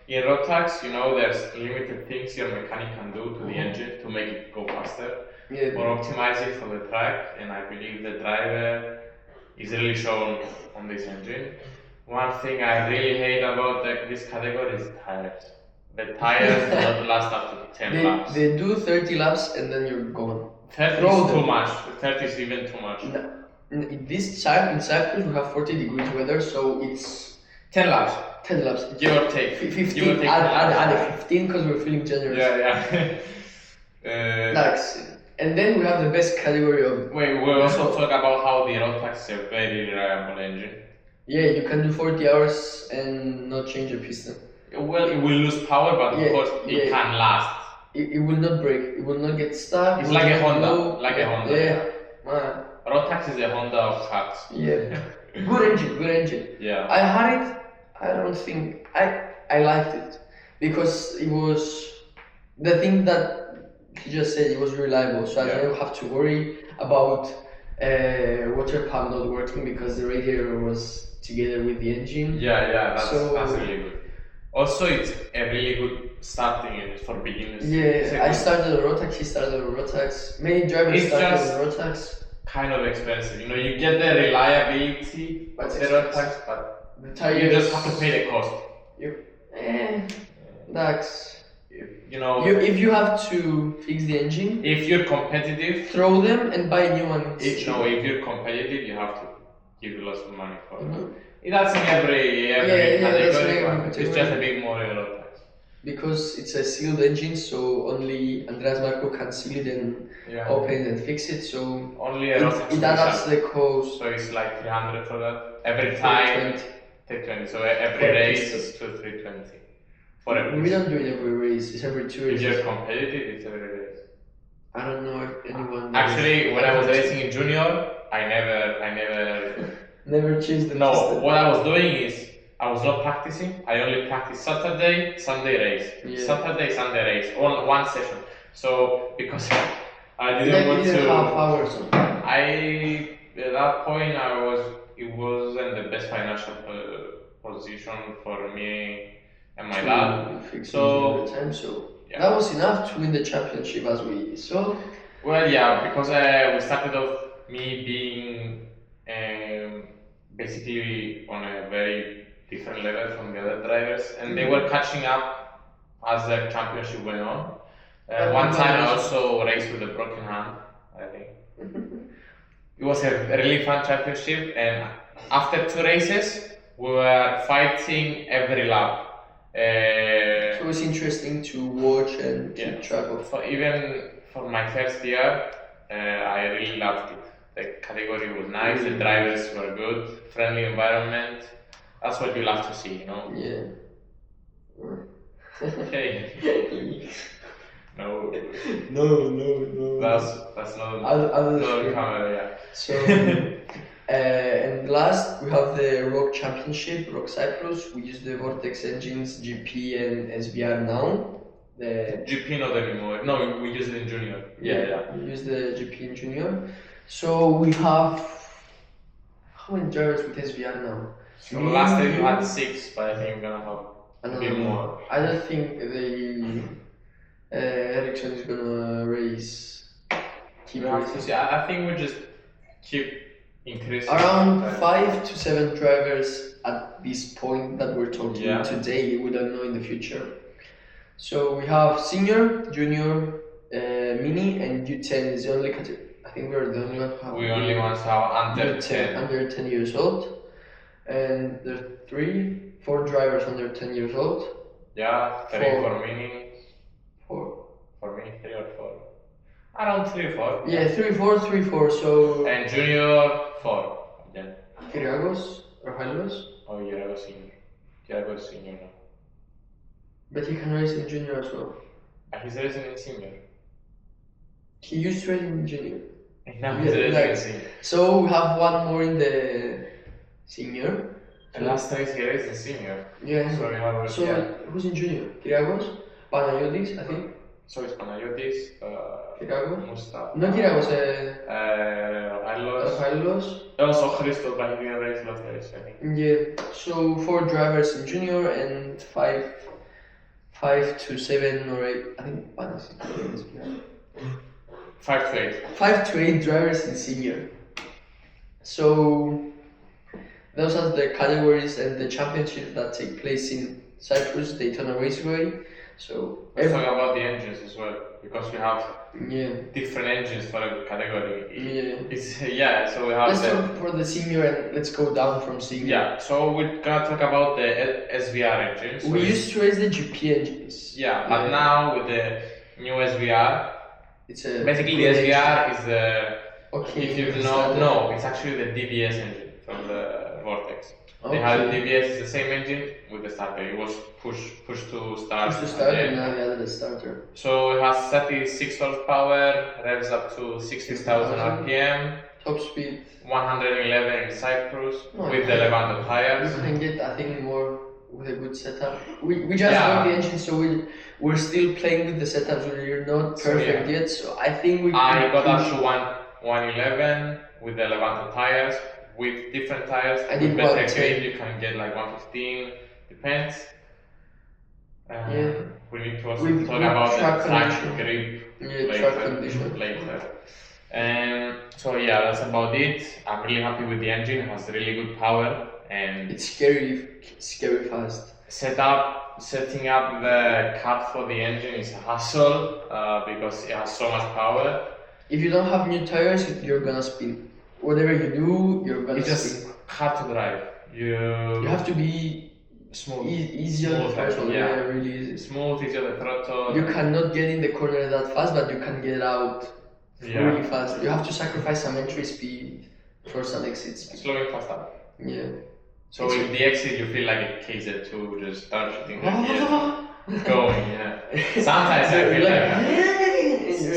in Rotax, there's limited things your mechanic can do to the engine to make it go faster or optimize it for the track, and I believe the driver is really shown on this engine. One thing I really hate about this category is tires. The tires do not last up to 10 laps. They do 30 laps and then you're gone. 30 Throw is them. too much. 30 is even too much. In this time in Cyprus we have 40 degrees weather, so it's 10 laps. 10 laps. Give or take. 15. Give or take Add a 15 because we're feeling generous. Yeah. That's and then we have the best category of. Wait, we'll also talk about how the road tax is a very reliable engine. Yeah, you can do 40 hours and not change a piston. Well, it will lose power, but of course it can last. It will not break. It will not get stuck. It's like a Honda. Yeah. Man. Road tax is a Honda of cars. Yeah. Good engine. Yeah. I had it. I don't think I liked it because it was the thing that he just said. It was reliable, so I didn't have to worry about water pump not working because the radiator was together with the engine. Yeah, that's really good. Also, it's a really good starting unit for beginners. Yeah, I started on Rotax, he started on Rotax. Many drivers started on Rotax. Kind of expensive. You know, you get the reliability of the Rotax, but the tires, you just have to pay the cost. That's. You know, if you have to fix the engine, if you're competitive, throw them and buy new ones. If you're competitive, you have to give lots of money for it. That's in every category. It's just a bit more Rotax. Because it's a sealed engine, so only Andreas Marco can seal it and open it and fix it. So only a Rotax. It adapts the cost. So it's like 300 for that every time. 320. So every race is 320. We don't do it every race. It's every 2 races. If you're competitive, it's every race. I don't know if anyone. Actually, when I was racing in junior, I never. Never changed the No, piston. what I was doing is I was not practicing. I only practiced Saturday, Sunday race. Yeah. Saturday, Sunday race, on one session. So because I didn't want to. Half hours. At that point it wasn't the best financial position for me and my dad. So that was enough to win the championship, as we saw. Well, yeah, because we started off me being basically on a very different level from the other drivers, and they were catching up as the championship went on. One time I also raced with a broken hand, I think. It was a really fun championship, and after 2 races, we were fighting every lap. So it was interesting to watch and keep track of. Even for my first year, I really loved it. The category was nice, the drivers were good, friendly environment. That's what you love to see, you know? Yeah. Okay. No. No. That's not camera, yeah. So, and last we have the Rock Championship, Rock Cyprus. We use the Vortex engines, GP and SVR now. The GP not anymore. No, we use it in junior. Yeah. We use the GP in junior. So we have how many drivers with SVR now? So last time you had 6, but I think we're gonna have a bit more. I don't think Ericsson is gonna race. I think we just keep increasing. Around 5 to 7 drivers at this point that we're talking today. We don't know in the future. So we have senior, junior, mini, and U10 is the only category. I think we're the only one who have. We only want to have under 10. Under 10 years old. And there are 4 drivers under 10 years old. Yeah, 3 for mini. 4. For mini, 3 or 4. Around 3 or 4. Yeah, 3, 4, so. And junior, 4. Then. Kyrgios or Hylos? Oh, Kyrgios senior. Kyrgios senior now. But he can race in junior as well. He's racing in senior. He used to race in junior. Now he's racing in senior. So we have one more in the senior. And last race he raced in senior. Yeah. So we have. Who's in junior? Kyrgios, Panayotis, I think. So it's Panayotis, Kyrgios. Mustafa. No Kyrgios. Hylos. Also Christos, but he didn't race last race, I think. Yeah. So 4 drivers in junior and 5 to 7 or 8. I think Panas. 5 to 8. 5 to 8 drivers in senior. So those are the categories and the championships that take place in Cyprus, Daytona Raceway. So Let's talk about the engines as well, because we have yeah. different engines for every category. Yeah. So we have Let's talk for the senior and let's go down from senior. Yeah, so we're gonna talk about the SVR engines. So we used to raise the GP engines. Yeah, but now with the new SVR, it's a basically the SVR is the okay. If you know, it's actually the DBS engine from the Vortex. Okay. They have DBS is the same engine with the starter. It was push to start. Push to start and now they added the starter. So it has 36 horsepower, revs up to 16,000 RPM. Top speed. 111 in Cyprus with the Levanto tires. You can get, I think, more with a good setup. We just got the engine, so we're still playing with the setups. We're not perfect yet, so I think I got up to 111 with the Levanto tires. With different tires, with better grip, you can get like 115, depends. We need to also talk about the traction grip later. So yeah, that's about it. I'm really happy with the engine. It has really good power and it's scary fast. Setting up the cap for the engine is a hassle because it has so much power. If you don't have new tires, you're gonna spin. Whatever you do, you're gonna spin. It's just hard to drive. You have to be smooth. Easier the throttle, really easy. Smooth, easier the throttle. You cannot get in the corner that fast, but you can get out really fast. You have to sacrifice some entry speed for some exit speed. Slowing fast up. Yeah. So in the exit, you feel like a KZ2 just start shooting going. Yeah. Sometimes I feel like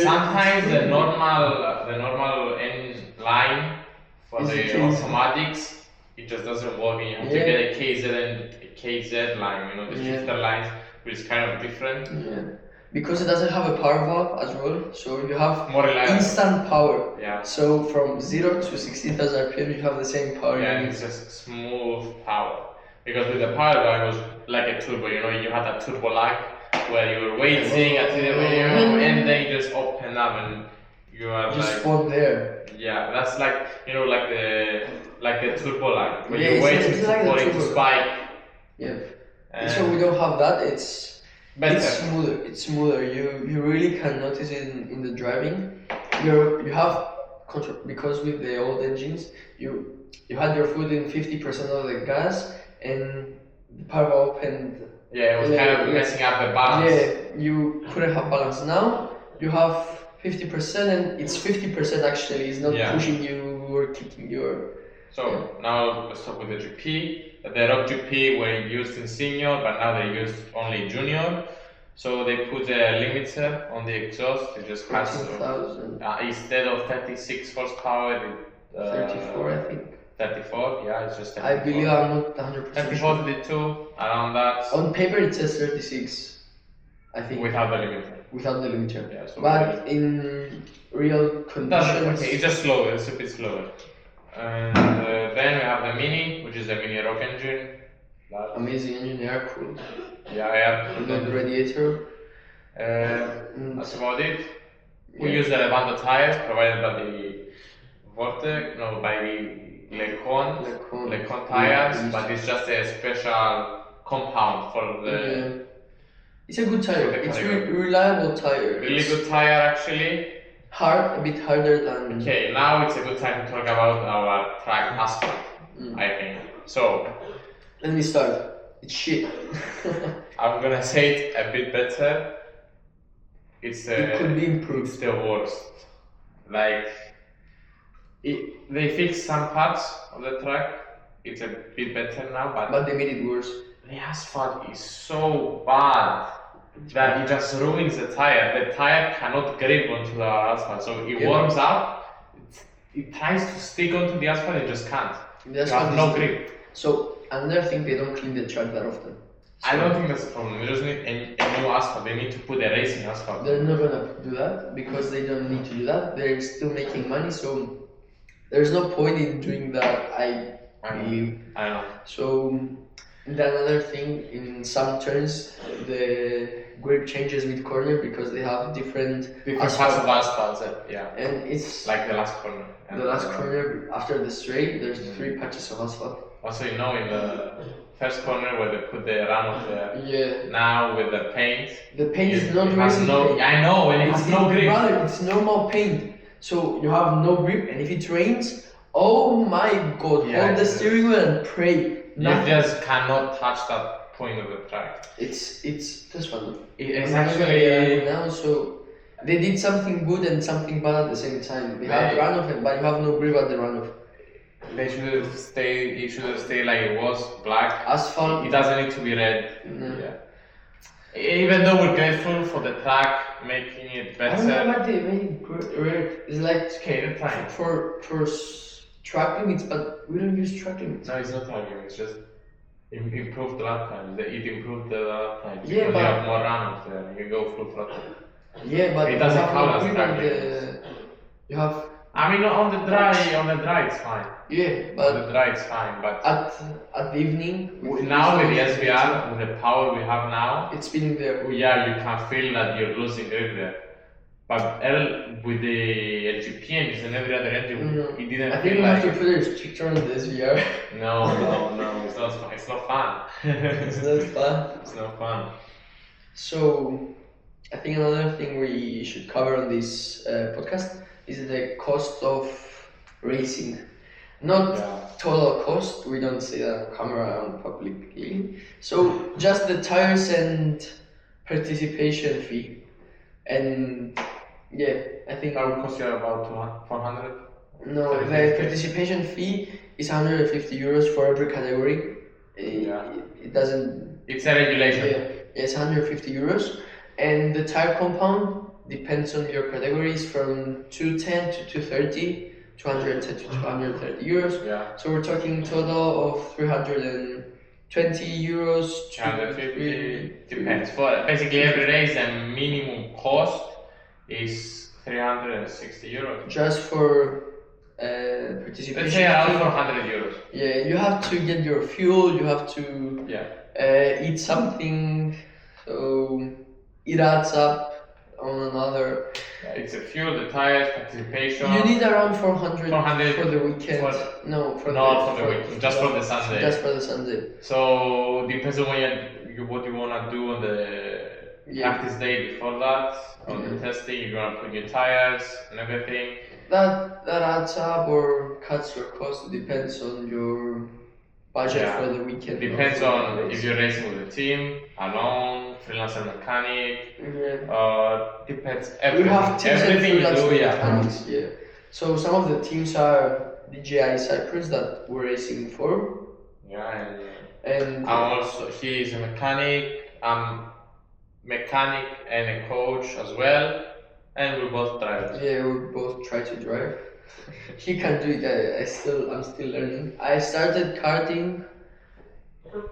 sometimes the normal end line for the automatics, it just doesn't work. And you have to get a KZ and a KZ line. You know, the shifter lines, which is kind of different. Yeah. Because it doesn't have a power valve as well, so you have more instant power. Yeah. So from 0 to 16,000 RPM, you have the same power. Yeah, and it's just smooth power. Because with the power valve, it was like a turbo. You know, you had that turbo lag where you were waiting until and then you just open up and you are just spawn there. Yeah, that's like the turbo lag where you're waiting for it to spike. Yeah. So we don't have that. It's smoother. It's smoother. You really can notice it in the driving. You have control because with the old engines you had your foot in 50% of the gas and the power opened. Yeah, it was kind of messing up the balance. Yeah, you couldn't have balance. Now you have 50% and it's 50% actually. It's not pushing you or kicking you. So now let's talk with the GP. The Rock GP were used in senior, but now they're used only junior. So they put a limiter on the exhaust. It just has instead of 36 horsepower, 34 I think. 34, yeah, it's just 34. I believe I'm not 100% 34, 32, around that. On paper it says 36, I think. Without the limiter. Without the limiter. Yeah, so but in real conditions... Okay, it's just slower, it's a bit slower. And then we have the Mini, which is a Mini Rock engine. Amazing engine, air cooled. Yeah, air cooled. Good radiator. That's about it. We use the Levanto tires provided by the Vortex, by the Lecon tires, but it's just a special compound for the... It's a good tire, it's a reliable tire. Really good tire actually. Hard, a bit harder than... Okay, now it's a good time to talk about our track asphalt, I think. So... Let me start. It's shit. I'm gonna say it a bit better. It could be improved. It's the worst. They fixed some parts of the track. It's a bit better now, but they made it worse. The asphalt is so bad that it just ruins the tire. The tire cannot grip onto the asphalt, so it warms up. It tries to stick onto the asphalt, it just can't. You have no grip. So another thing, they don't clean the track that often. I don't think that's a problem. They just need a new asphalt. They need to put a racing asphalt. They're not gonna do that because they don't need to do that. They're still making money, so there's no point in doing that. I believe. I know. So then another thing, in some turns the grip changes mid corner because they have different parts of asphalt. Yeah. And it's like the last corner. The last corner after the straight, there's 3 patches of asphalt. Also, in the first corner where they put the runoff there. Yeah. Now with the paint. The paint is not it has racing no, paint. I know, and it has no grip. Brother, it's normal paint. So you have no grip, and if it rains, oh my god, hold the steering wheel and pray. You just cannot touch that point of the track. It's this one. It's actually now, so they did something good and something bad at the same time. They have the runoff, but you have no grip at the runoff. They should have stayed. It should have stayed like it was, black. Asphalt. It doesn't need to be red. No. Yeah. Even though we're grateful for the track making it better. I don't know why they made it red. It's like okay, fine. For track limits, but we don't use track limits. No, it's not track limits. It's just improved the lap time. It improved the lap time. Yeah, because but you have more runoff there. You can go full throttle. Yeah, but it doesn't count as track limits. You have. I mean, on the dry, it's fine. Yeah, but on the dry, it's fine. But at the evening. Now with the SVR, with the power we have now, it's spinning there. Yeah, you can feel that you're losing grip there. But with the LGP engines and every other engine, it didn't. I think you have to put a restrictor on the SVR. No, it's not fun. It's not fun. It's not fun. It's not fun. So, I think another thing we should cover on this podcast is the cost of racing. Not total cost, we don't say that on camera and publicly. So, just the tires and participation fee. And yeah, I think that would cost you about 400. No, the participation fee is 150 euros for every category. It doesn't. It's a regulation. Yeah, it's 150 euros, and the tire compound depends on your categories from 210 to 230, 210 to 230 euros. Yeah. So we're talking total of 320 euros. 250 depends. For basically every race, the minimum cost is 360 euros. Just for participation. Let's say around 400 euros. Yeah, you have to get your fuel. You have to eat something. So it adds up on another. It's a fuel, the tires, participation. You need around 400 for the weekend. For the weekend, just for the Sunday. Just for the Sunday. So depends on what you wanna do on the practice day before that. On the testing, you're gonna put your tires and everything. That adds up or cuts your cost. It depends on your budget for the weekend. Depends on if you're racing with a team, alone, freelancer mechanic. Depends. We have teams everything and you do, mechanics. Yeah. So some of the teams are DJI Cyprus that we're racing for. Yeah, and I'm also he is a mechanic. I'm mechanic and a coach as well, and we both drive. Yeah, we both try to drive. He can do it. I'm still learning. I started karting.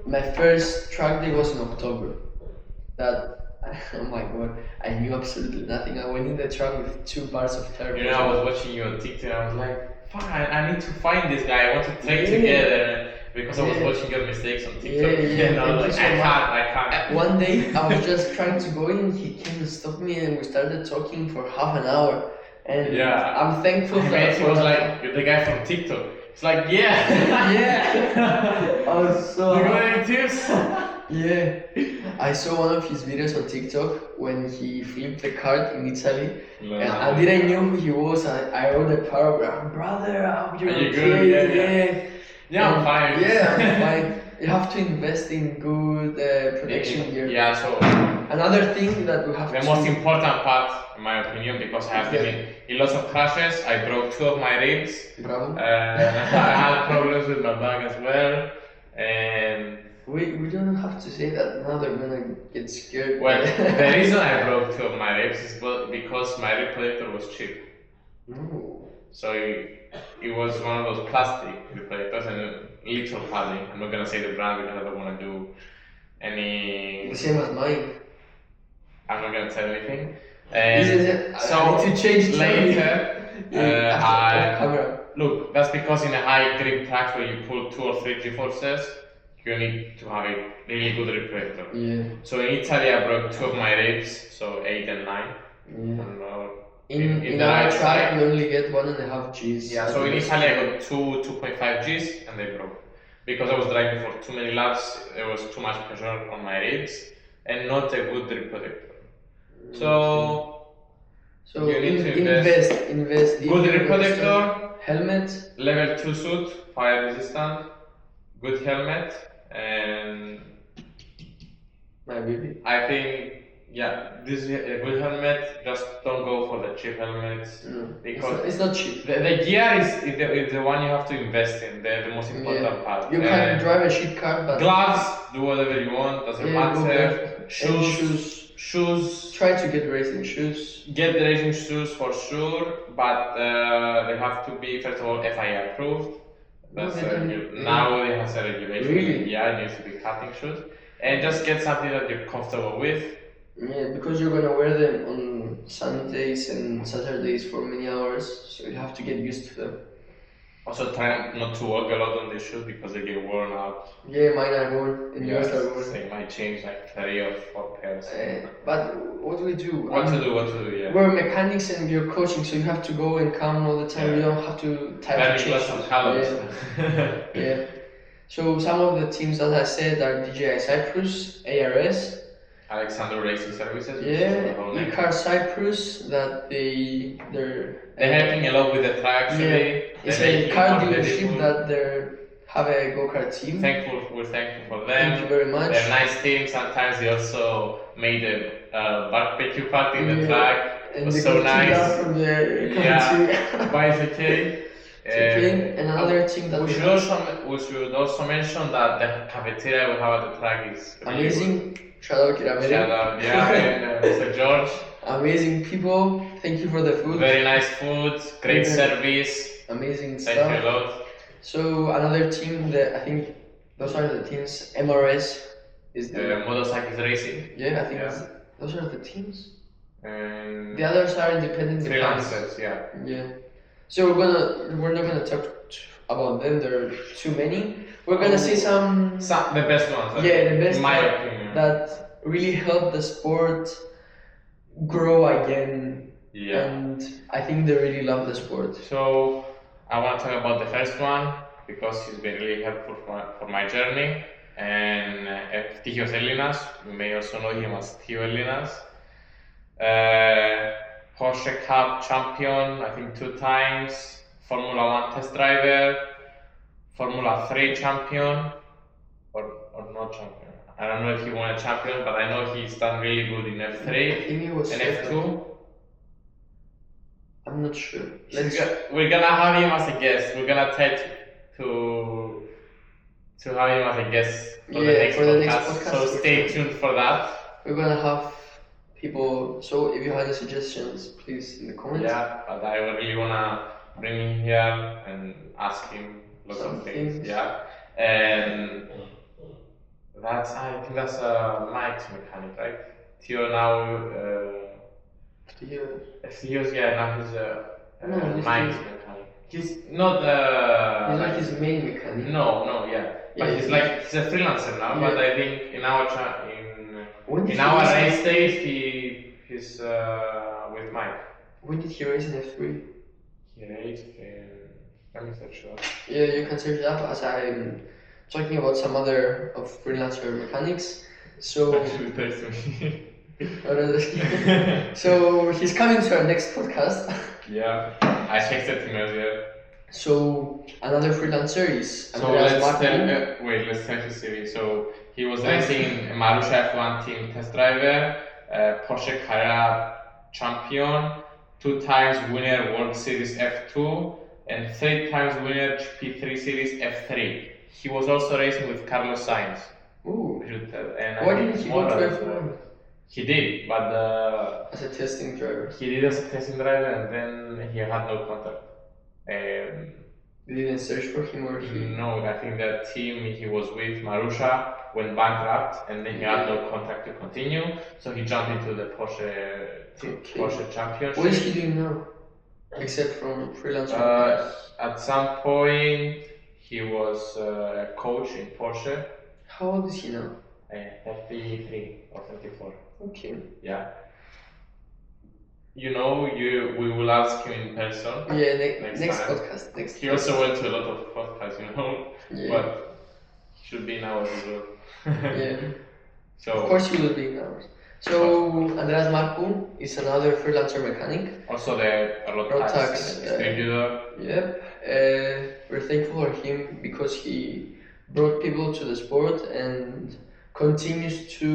My first track day was in October. Oh my god, I knew absolutely nothing. I went in the track with 2 bars of turbo. You know, I was watching you on TikTok. I was like, fine, I need to find this guy. I want to take together. Because I was watching your mistakes on TikTok. And I was like, I can't. One day, I was just trying to go in, he came and stopped me, and we started talking for half an hour. And I'm thankful for that. He was like, you're the guy from TikTok. It's like, yeah. I was so. You got any tips? Yeah. I saw one of his videos on TikTok when he flipped the kart in Italy. I didn't know who he was. I wrote a paragraph, brother, I hope you're okay. Yeah, I'm fine. Yeah, I'm fine. You have to invest in good protection gear. Yeah, so another thing that we have the most important part, in my opinion, because I have been in lots of crashes. I broke 2 of my ribs. Bravo. I had problems with my back as well, and we don't have to say that now. They're gonna get scared. Well, the reason I broke 2 of my ribs is because my rib protector was cheap. No. So it was one of those plastic reflectors and little padding. I'm not gonna say the brand because I don't wanna do any. The same as mine. I'm not gonna tell anything. So I need to change later. Camera. Look, that's because in a high grip track where you pull 2 or 3 G-forces, you need to have a really good reflector. Yeah. So in Italy, I broke 2 of my ribs, so 8 and 9. Yeah. In our track, we only get 1.5 Gs. Yeah, so in Italy I got 2.5 Gs and they broke. because I was driving for too many laps. There was too much pressure on my ribs and not a good rib protector. So you need to invest. Good rib protector, helmet, level 2 suit, fire resistant, good helmet, and my baby. I think this is a good helmet. Just don't go for the cheap helmets because it's not cheap. The gear is the one you have to invest in. The most important part. You can drive a cheap car, but gloves, do whatever you want. Doesn't matter. Shoes. Try to get racing shoes. Get the racing shoes for sure, but they have to be first of all FIA approved. That's now it has a regulation. Really? Yeah, it needs to be karting shoes, and just get something that you're comfortable with. Yeah, because you're gonna wear them on Sundays and Saturdays for many hours, so you have to get used to them. Also, try not to walk a lot on these shoes because they get worn out. Yeah, mine are worn, and yours are worn. They might change like 3 or 4 pairs. But what do we do? What to do, yeah. We're mechanics and we're coaching, so you have to go and come all the time. You don't have to type to change. Yeah. So some of the teams that I said are DJI Cyprus, ARS, Alexander Racing Services. Yeah, Car Cyprus. That they're helping a lot with the track actually. Yeah, it's a car dealership that they have a go-kart team. We're thankful for them. Thank you very much. They're a nice team. Sometimes they also made a barbecue party in the track. And it was so nice. From the but it's okay. And another thing that we should also mention that the cafeteria we have at the track is really amazing. Good. Shout out Kirameri. Shout out, and Mr. George. Amazing people. Thank you for the food. Very nice food, great service. Amazing stuff. Thank you a lot. So another team that I think those are the teams. MRS is the motorcycles racing. Yeah, I think those are the teams. And the others are independent freelancers. Yeah. So we're not gonna talk about them. There are too many. We're gonna see some the best ones. The best. In my opinion. That really help the sport grow again. Yeah. And I think they really love the sport. So I want to talk about the first one because he's been really helpful for my journey. And Ftihos Elinas, you may also know him as Theo Elinas. Porsche Cup champion, I think 2 times. Formula 1 test driver. Formula 3 champion. Or not champion. I don't know if he won a champion, but I know he's done really good in F3 and F2. I'm not sure. We're gonna have him as a guest. We're gonna try to have him as a guest for the next podcast. So stay tuned for that. We're gonna have people. So if you have any suggestions, please in the comments. Yeah, but I really wanna bring him here and ask him lots of things. Yeah, and I think that's Mike's mechanic, right? Theo now. Theo's now he's Mike's mechanic. He's not he's like his main mechanic. No, but he's a freelancer now. But I think in our race days he's with Mike. When did he race in F3? He raced in. Let me search that. Yeah, you can search that as I'm talking about some other of freelancer mechanics. So so he's coming to our next podcast. Yeah, I texted him earlier. So another freelancer is let's tell his CV. So he was racing Marussia F1 team test driver, Porsche Carrera champion, 2 times winner World Series F2, and 3 times winner GP3 Series F3. He was also racing with Carlos Sainz. Ooh. And why didn't he go to F1? He did, but as a testing driver. He did as a testing driver, and then he had no contact. They didn't search for him, or he? No, I think the team he was with, Marussia, went bankrupt, and then he had no contact to continue. So he jumped into the Porsche Championship. What is he doing now, except from freelance? At some point, he was a coach in Porsche. How old is he now? 33 or 34. Okay. Yeah. We will ask him in person. Yeah, next podcast. He also went to a lot of podcasts, Yeah. But should be in ours as well. Yeah. So Of course he will be in ours. So Andreas Marcu is another freelancer mechanic. also the road Road tax tax, distributor. Yep. We're thankful for him because he brought people to the sport and continues to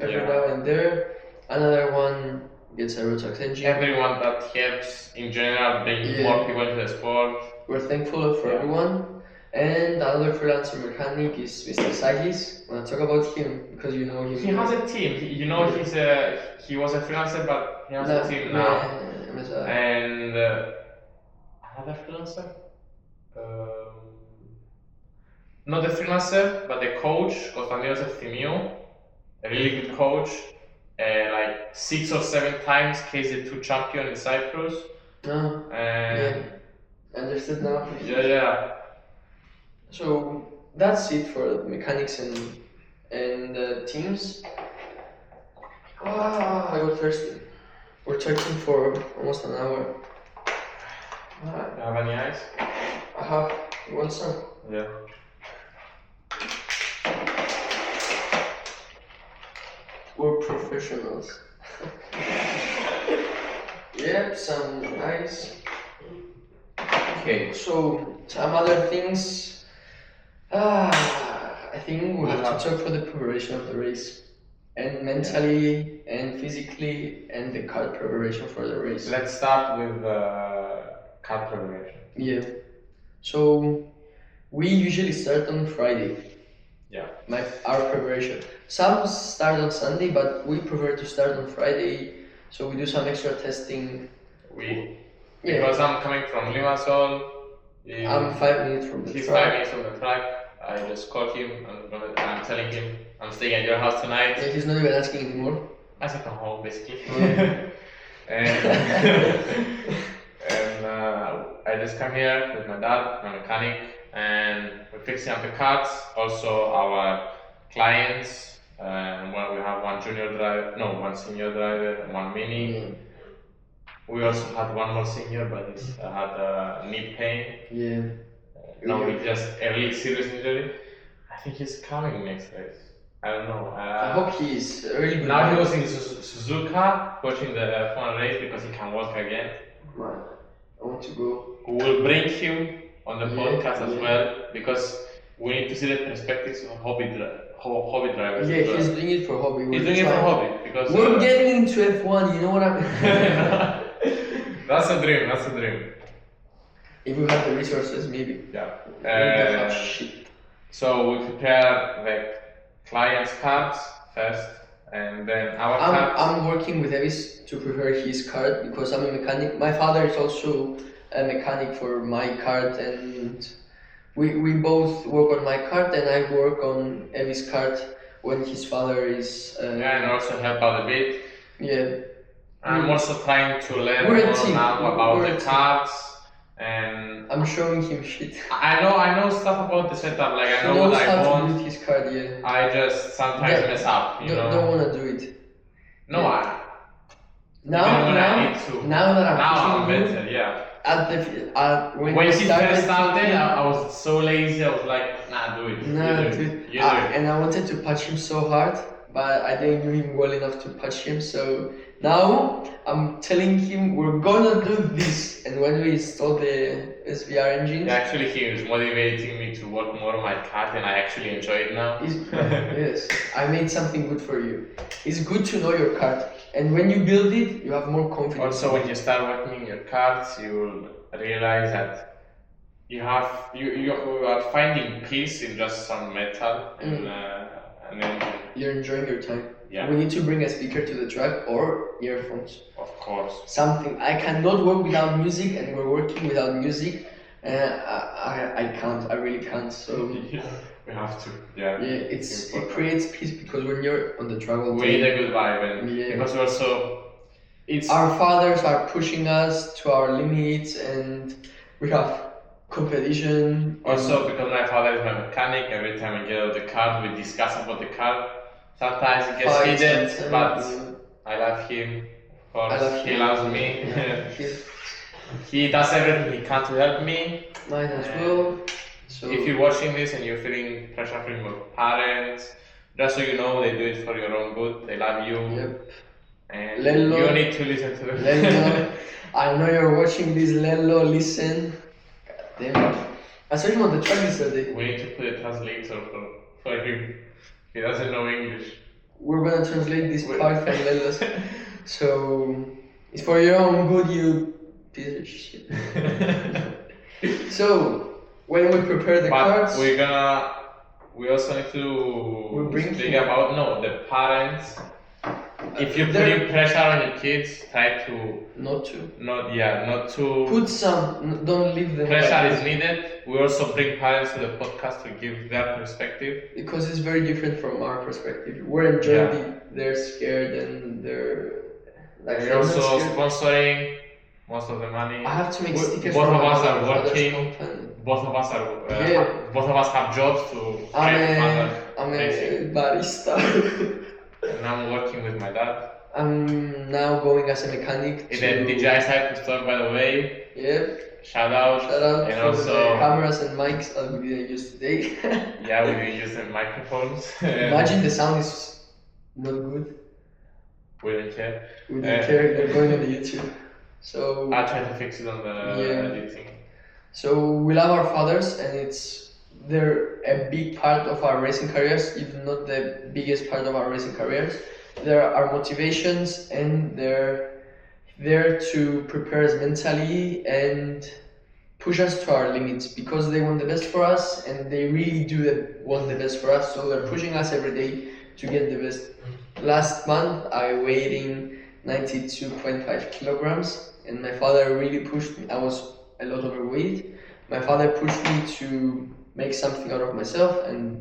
every Yeah. now and there. Another one gets a road tax engine. Everyone that helps in general bring Yeah. more people into the sport. We're thankful for Yeah. everyone. And another freelancer mechanic is Mr. Sagis. Wanna talk about him because you know him. He has a team. He was a freelancer, but he has a team now. And another freelancer? Not a freelancer, but a coach, Konstantinos Efthimiou, a really good coach. Like 6 or 7 times KZ2 champion in Cyprus. Yeah. Understood now. Yeah. So that's it for mechanics and teams. I got thirsty. We're talking for almost an hour. You have any ice? I have. You want some? Yeah. We're professionals. Yep, some ice. Okay, so some other things. I think we have to talk for the preparation of the race, and mentally and physically, and the kart preparation for the race. Let's start with kart preparation. Yeah. So we usually start on Friday. Yeah. Our preparation. Some start on Sunday, but we prefer to start on Friday. So we do some extra testing. Because I'm coming from Limassol. I'm 5 minutes from the He's track. 5 minutes from the track. I just called him and I'm telling him I'm staying at your house tonight. Yeah, he's not even asking anymore. I said come home basically. Yeah. and I just come here with my dad, my mechanic, and we're fixing up the carts. Also our clients, well, we have one senior driver and one mini. We also had one more senior, but he had knee pain. Yeah. No, it's just a really serious injury. I think he's coming next race. I don't know. I hope he's really good. Now he was in Suzuka watching the F1 race because he can walk again. Man, I want to go. We will bring him on the podcast as well because we need to see the perspectives of hobby drivers. Yeah, he's doing it for hobby. He's doing it for hobby because we're getting into F1. You know what I mean? That's a dream. If we have the resources, maybe. Yeah. So we prepare the client's cards first, and then our cards. I'm working with Evis to prepare his card because I'm a mechanic. My father is also a mechanic for my card, and we both work on my card, and I work on Evis' card when his father is. And also help out a bit. Yeah. I'm also trying to learn We're a more team. now about We're a the team. cards, and I'm showing him shit. I know stuff about the setup. Like I He know knows what I how to want. use his card, yeah. I just sometimes mess up. You know. Don't wanna do it. No, Yeah. even when I need to. Now that Now I'm I'm pushing better. Yeah. when When we he first started, pushing- I was so lazy. I was like, nah, do it. Nah, you do dude. it. You do it. And I wanted to punch him so hard, but I didn't know him well enough to punch him. So now I'm telling him we're gonna do this. And when we install the SVR engines, Yeah, actually, he was motivating me to work more on my card, and I actually enjoy it now. yes, I made something good for you. It's good to know your card, and when you build it, you have more confidence. Also, when you start working your cards, you will realize that you are finding peace in just some metal and then You're enjoying your time. Yeah. We need to bring a speaker to the track or earphones. Of course. Something. I cannot work without music, and we're working without music. I can't. I really can't. So we have to. Yeah. yeah, it creates peace because when you're on the track all We day, need a good vibe, and Yeah. because also it's our fathers are pushing us to our limits, and we have competition. also because my father is my mechanic. Every time we get out of the car, we discuss about the car. Sometimes it gets Fights heated, and but yeah. I love him. Of course, I love he him. loves me. Yeah, he's He does everything he can to help me. mine as well. So if you're watching this and you're feeling pressure from your parents, just so you know, they do it for your own good. They love you. Yep. And Lello, you need to listen to them. Lello, I know you're watching this. Lello, listen. God damn it. I saw him on the track yesterday. We need to put a translator for him. He doesn't know English. We're gonna translate this part from Lello's. So it's for your own good, you piece of shit. So when we prepare the cards, we also need to think about the parents. If you're putting pressure on your kids, try to not to put some. Don't leave them. Pressure is needed. We also bring parents to the podcast to give their perspective because it's very different from our perspective. We're enjoying they're scared and they're like. We're also sponsoring most of the money. I have to make stickers. Both of us are working. Both of us are. Both of us have jobs to. I'm a barista. And I'm working with my dad. I'm now going as a mechanic. In the DJI Cyprus store, by the way. Yep. Shout out. And for also the cameras and mics that we didn't use today. Yeah, we didn't use the microphones. Imagine the sound is not good. We don't care. We don't care. They're going on the YouTube. So I'll try to fix it on the editing. So we love our fathers, and they're a big part of our racing careers, if not the biggest part of our racing careers. They're our motivations, and they're there to prepare us mentally and push us to our limits, because they want the best for us, and they really do want the best for us. So they're pushing us every day to get the best. Last month I weighed in 92.5 kilograms, and my father really pushed me. I was a lot overweight. My father pushed me to make something out of myself and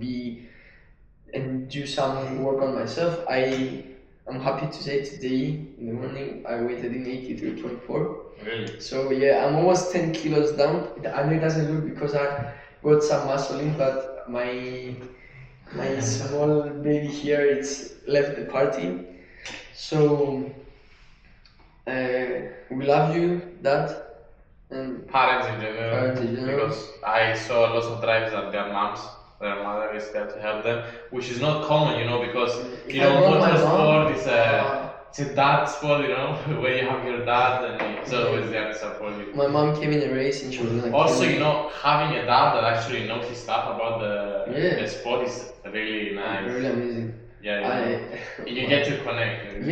do some work on myself. I'm happy to say today in the morning I weighed in 83.4. Really? So yeah, I'm almost 10 kilos down. I know it doesn't look because I got some muscle in, but my small baby here, it's left the party. So we love you, Dad. And parents in general. Because I saw lots of drivers that their mother is there to help them, which is not common, because motorsport is a dad sport, where you have your dad and he's always there to support you. My mom came in a race and she was like. Also, having a dad that actually knows his stuff about the sport is really nice. Really amazing. Yeah, you get to connect.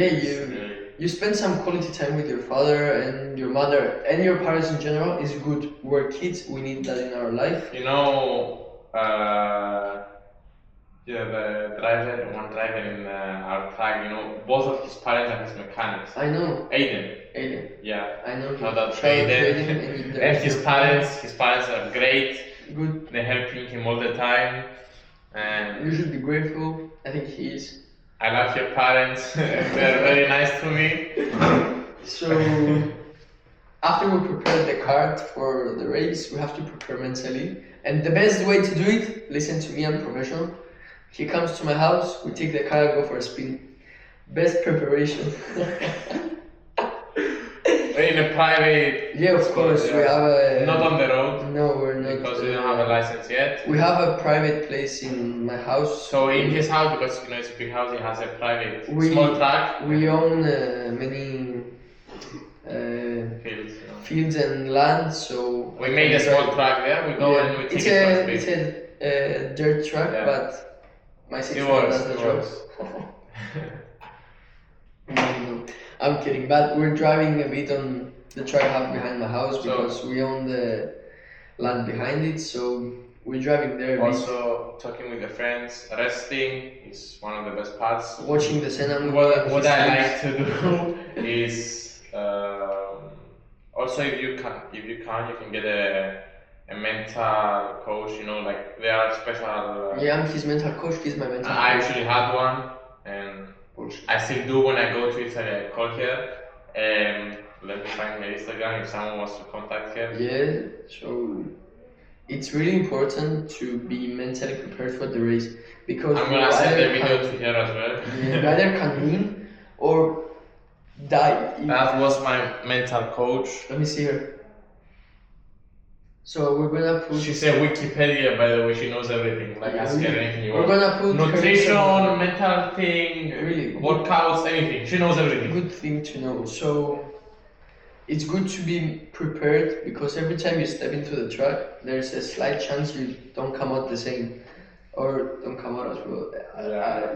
You spend some quality time with your father and your mother and your parents in general is good. We're kids, we need that in our life. The one driver in our track, both of his parents are his mechanics. I know. Aiden. Yeah. I know. Shout out to Aiden. And his parents are great. Good. They're helping him all the time. And you should be grateful. I think he is. I love your parents. They're very nice to me. So after we prepare the card for the race, we have to prepare mentally. And the best way to do it, listen to me, I'm professional. He comes to my house, we take the car and go for a spin. Best preparation. In a private. Yeah, of course. We have a. Not on the road. No, we're not. Because we don't have a license yet. We have a private place in my house. So in his house, because it's a big house, he has a private small track. We own many fields and land, so we made a small track there. We go and we take it. It's a dirt track, but my sister does the job. No, I'm kidding, but we're driving a bit on the track I have behind my house because we own the land behind it, so we're driving there. Also, talking with the friends, resting is one of the best parts. Watching the Senna movie. What I like to do is also if you can, you can get a mental coach. Like there are special. I'm his mental coach. He's my mental coach. I actually had one, and I still do when I go to Italy. I call her. Let me find her Instagram if someone wants to contact her. Yeah, so it's really important to be mentally prepared for the race because I'm gonna send the video to her as well. You either can win or die. That was my mental coach. Let me see her. So we're gonna put. She said Wikipedia, by the way. She knows everything. Like ask her anything you want. We're gonna put nutrition, mental thing, really workouts, anything. She knows everything. Good thing to know. So it's good to be prepared because every time you step into the track, there's a slight chance you don't come out the same, or don't come out as well.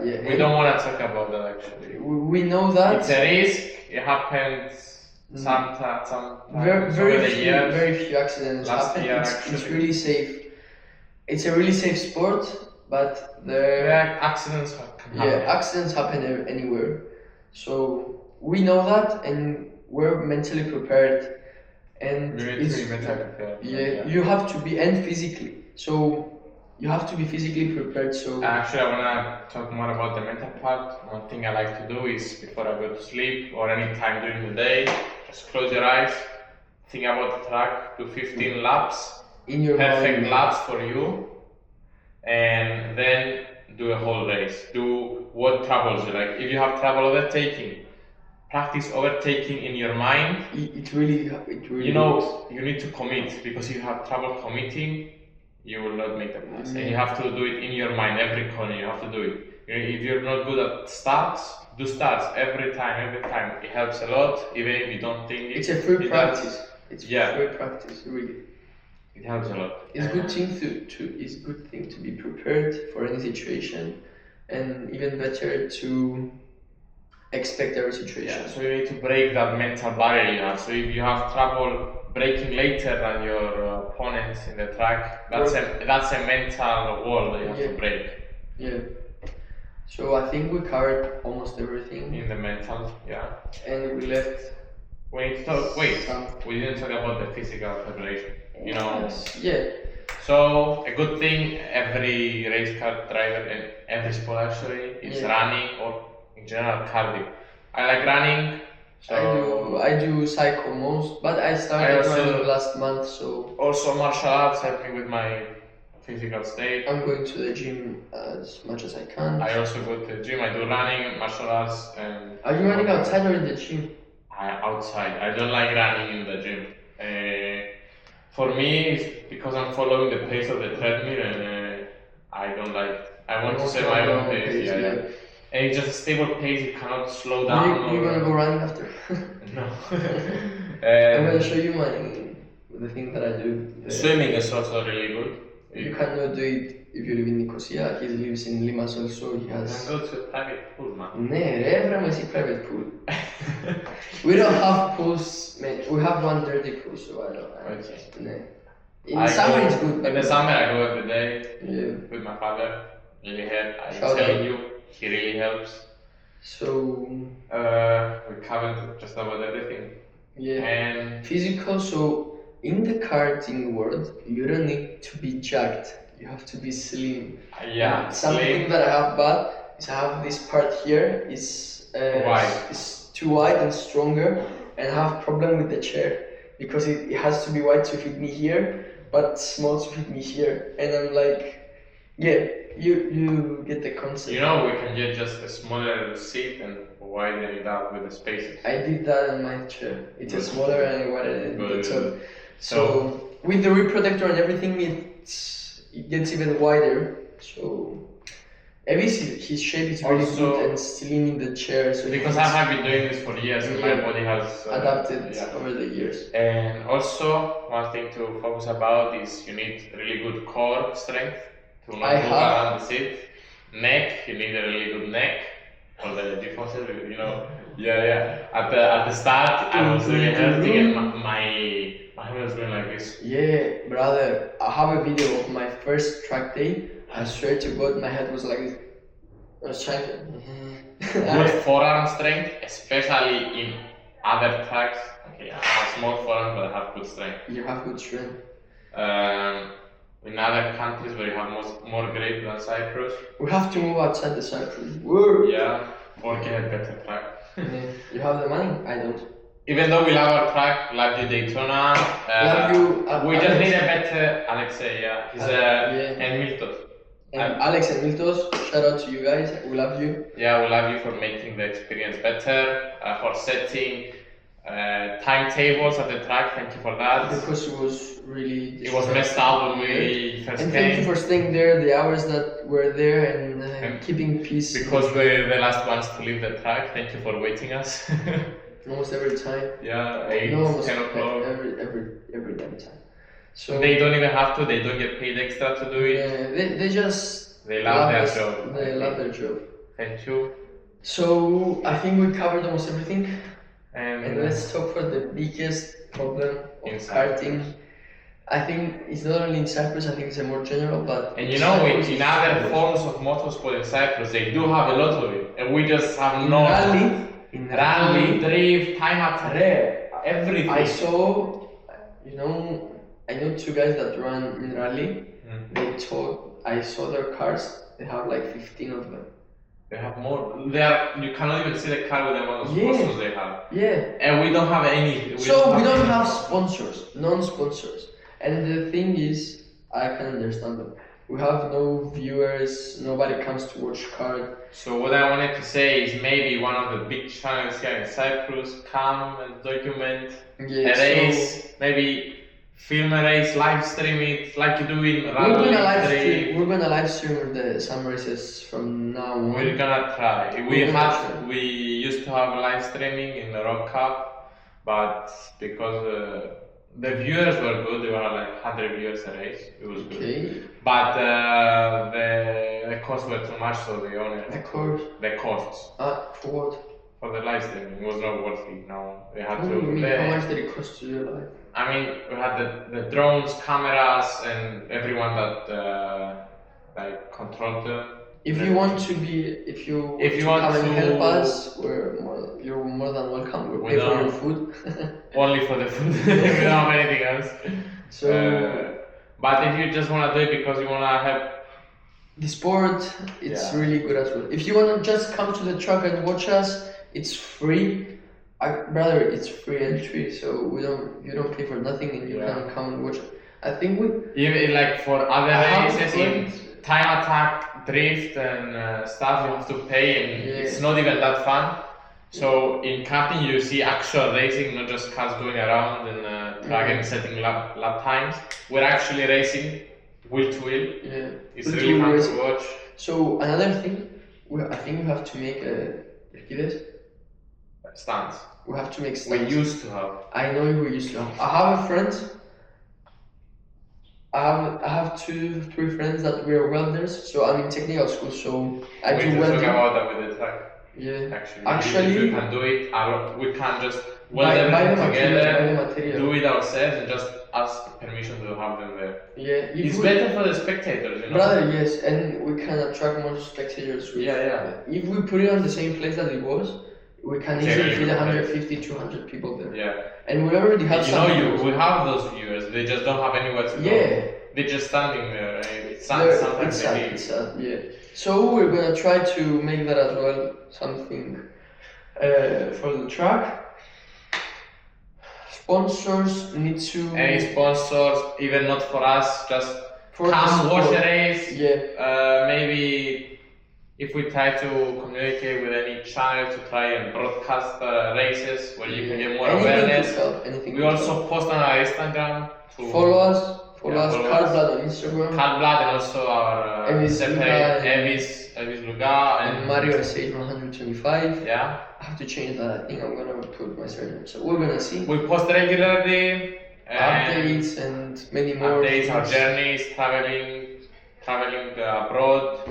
Yeah. We don't want to talk about that actually. We know that it's a risk. It happens. Sometimes very few accidents happen. It's really safe. It's a really safe sport, but accidents can happen. Yeah, accidents happen anywhere. So we know that, and we're mentally prepared. And you need to be mentally prepared. Yeah, you have to be, and physically. So you have to be physically prepared. So actually, I wanna talk more about the mental part. One thing I like to do is before I go to sleep or any time during the day, just close your eyes, think about the track, do 15 laps, in your perfect mind. laps for you, and then do a whole race. Do what troubles you. Like if you have trouble overtaking, practice overtaking in your mind. It really. You know, you need to commit because if you have trouble committing, you will not make the pass. And you have to do it in your mind, every corner, you have to do it. If you're not good at starts, do starts every time. It helps a lot, even if you don't think it. It's a free practice. It's free practice, really. It helps a lot. It's good thing to be prepared for any situation, and even better to expect every situation. Yeah, so you need to break that mental barrier you have. So if you have trouble braking later than your opponents in the track, that's a mental wall that you have to break. Yeah. So I think we covered almost everything. In the mental, yeah. And we left. We need to talk. We didn't talk about the physical preparation. You know. Yeah. So a good thing every race car driver and every sport actually is running or in general cardio. I like running. So I do cycle most, but I started running last month. So also martial arts help me with my physical state. I'm going to the gym as much as I can. I also go to the gym. I do running, martial arts, and. Are you running outside or in the gym? Outside. I don't like running in the gym. For me, it's because I'm following the pace of the treadmill, and I don't like. I want to set my own pace. Yeah. And it's just a stable pace. You cannot slow down. You're gonna go running after? No. I'm gonna show you the thing that I do. Swimming is also really good. You cannot do it if you live in Nicosia. He lives in Limassol, so he has. Go to a private pool, man. Private pool. We don't have pools, man. We have one dirty pool, so I don't. Okay. In summer it's good. In the summer I go every day. Yeah. With my father. Really helps. I'm telling you, he really helps. So we covered just about everything. Yeah. And physical. So in the karting world, you don't need to be jacked. You have to be slim. Yeah. And something that I have bad is I have this part here is wide. Is too wide and stronger, and I have problem with the chair because it has to be wide to fit me here, but small to fit me here, and I'm like, yeah. You get the concept. You know, we can get just a smaller seat and widen it out with the spaces. I did that on my chair. It's a smaller and I widened it. So with the reproductor and everything, it gets even wider. So his shape is really good and slim in the chair. So because I have been doing this for years, and my body has adapted over the years. And also, one thing to focus about is you need really good core strength. To not move around the seat. Neck, you need a really good neck. Or the differences, you know. Yeah. At the start, I was really hurting and my head was going like this. Yeah, brother. I have a video of my first track day. I swear to God, my head was like this. I was trying to. Good forearm strength, especially in other tracks. Okay, I have small forearm, but I have good strength. You have good strength. In other countries where you have more grip than Cyprus. We have to move outside the Cyprus. Whoa. Yeah, or get a better track. You have the money? I don't. Even though we love our track, love you Daytona. Love you. We just need a better Alexei, He's and Miltos. And Alex and Miltos, shout out to you guys. We love you. Yeah, we love you for making the experience better, for setting timetables at the track. Thank you for that. Because it was really. It was messed up when we first and came. thank you for staying there, the hours that were there, and keeping peace. Because we're the last ones to leave the track. Thank you for waiting us. Almost every time. Yeah, 8, no, almost 10 o'clock. Every damn time. So they don't even have to. They don't get paid extra to do it. Yeah, they just. They love their job. They love their job. Thank you. So I think we covered almost everything. And let's talk for the biggest problem of karting. I think it's not only in Cyprus, I think it's a more general, but... And in other forms of motorsport in Cyprus, they do have a lot of it. And we just have no... In rally, drift, time attack, everything. I know 2 guys that run in rally. I saw their cars, they have like 15 of them. They have more. You cannot even see the car with the amount of sponsors they have. Yeah. And we don't have any. We don't have sponsors, non-sponsors. And the thing is, I can understand them. We have no viewers, nobody comes to watch kart. So what I wanted to say is maybe one of the big channels here in Cyprus come and document a race, maybe film a race, live stream it like you do in rally. We're gonna live stream some races from now on. We're gonna try. We used to have live streaming in the Rock Cup, but because the viewers were good, there were like 100 viewers a race. It was good. But the costs were too much, so the owner. The costs. For what? For the live streaming, it was not worth it. No, we had to. How much did it cost to do live? I mean, we had the drones, cameras, and everyone that controlled them. If you want to come and help us, you're more than welcome. We'll pay for your food. Only for the food. We don't have anything else. So, but if you just want to do it because you want to help the sport, it's really good as well. If you want to just come to the track and watch us, it's free. Brother, it's free entry, so you don't pay for nothing, and you can come and watch it. I think even like for other races in time attack, drift and stuff, you have to pay, and it's not even that fun. So in karting, you see actual racing, not just cars going around and track and setting lap times. We're actually racing wheel to wheel. Yeah, it's really fun to watch. So another thing, I think we have to make stands. We have to make stands. We used to have. I know we used to have. I have a friend. I have 2-3 friends that were welders, so I'm in technical school, so I do welding. We talk about that with the track. Yeah. Actually, if we can do it, we can just weld everything together, do it ourselves, and just ask permission to have them there. Yeah. It's better for the spectators, you know. Brother, yes, and we can attract more spectators. If we put it on the same place that it was, we can easily fit 150, 200 people there. Yeah. And we already have we have those viewers, they just don't have anywhere to go. They're just standing there, right? It's sad, yeah. So we're gonna try to make that as well, something for the track. Sponsors need to... Any sponsors, even not for us, just come watch the race. Yeah. Maybe if we try to communicate with any channel to try and broadcast races where you can get more awareness. We also post on our Instagram to follow us, Kartblood on Instagram. Kartblood, and also our Evis Luga and Mario SH 125. Yeah. I have to change that. I think I'm gonna put my surname. So we're gonna see. We post regularly. Updates and many more. Updates, our journeys, traveling abroad,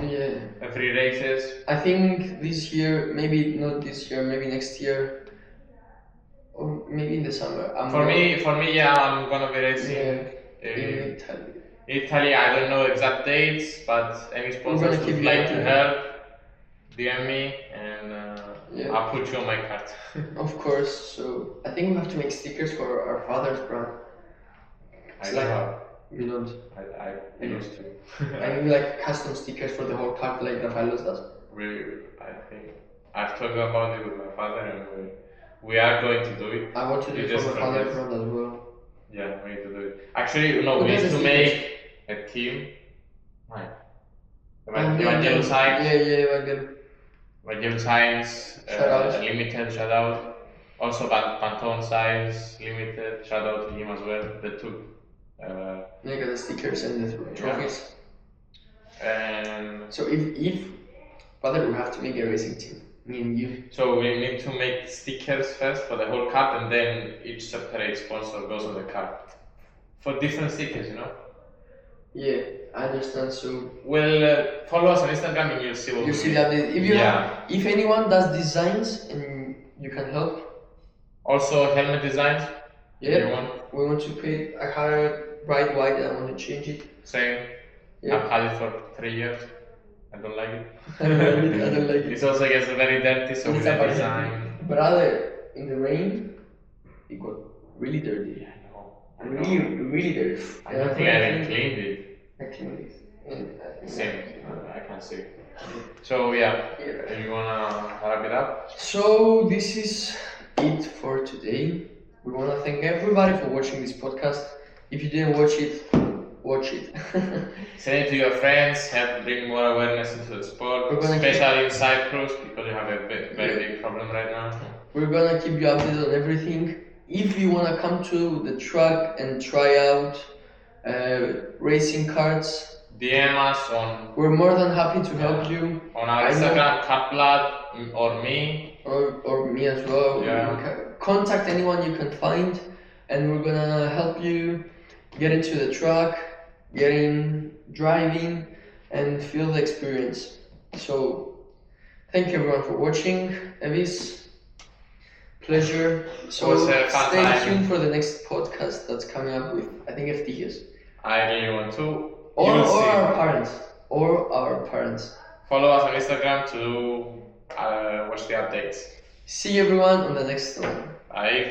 every races. I think this year, maybe not this year, maybe next year, or maybe in the summer. For me, I'm gonna be racing in Italy. I don't know exact dates, but any sponsors would like to help, DM me, and I'll put you on my card. Of course. So I think we have to make stickers for our father's brand. I don't have. You don't? I used to. I mean, like custom stickers for the whole card, like Rafaelos does. I think I've talked about it with my father, and we are going to do it. I want to do it for my father's brand as well. Yeah, we need to do it. Actually, no, we need to make a team. Right. Evangel Science. Evangel. Evangel Science. Limited shout out. Also, Pantone size limited. Shout out to him as well. The two. You got the stickers and the trophies. And so if brother, we have to make a racing team. Me and you. So we need to make stickers first for the whole card, and then each separate sponsor goes on the card for different stickers, you know. Yeah, I understand. So well, follow us on Instagram and you'll see what you see the update. If you if anyone does designs and you can help. Also helmet designs. Yeah. We want to create. I had it bright white and I want to change it. Same. Yeah. I've had it for 3 years. I don't like it. I don't like it. It also gets very dirty, so with the design. Brother, in the rain, it got really dirty. I know. Really dirty. I don't think I even cleaned it. I cleaned it. Same. I can see. So yeah, do you wanna wrap it up? So this is it for today. We wanna thank everybody for watching this podcast. If you didn't watch it, watch it. Send it to your friends, help bring more awareness into the sport, especially in Cyprus because you have a very big problem right now. We're gonna keep you updated on everything. If you wanna come to the track and try out racing cards, DM us on. We're more than happy to help you. On our Instagram, Cutblood or me. Or me as well. Yeah. Contact anyone you can find, and we're gonna help you get into the track, get in driving, and feel the experience. So, thank you everyone for watching. Evis, pleasure. So stay tuned for the next podcast that's coming up with, I think, FTS. I really want to. Or our parents. Follow us on Instagram to watch the updates. See you everyone on the next one. Bye.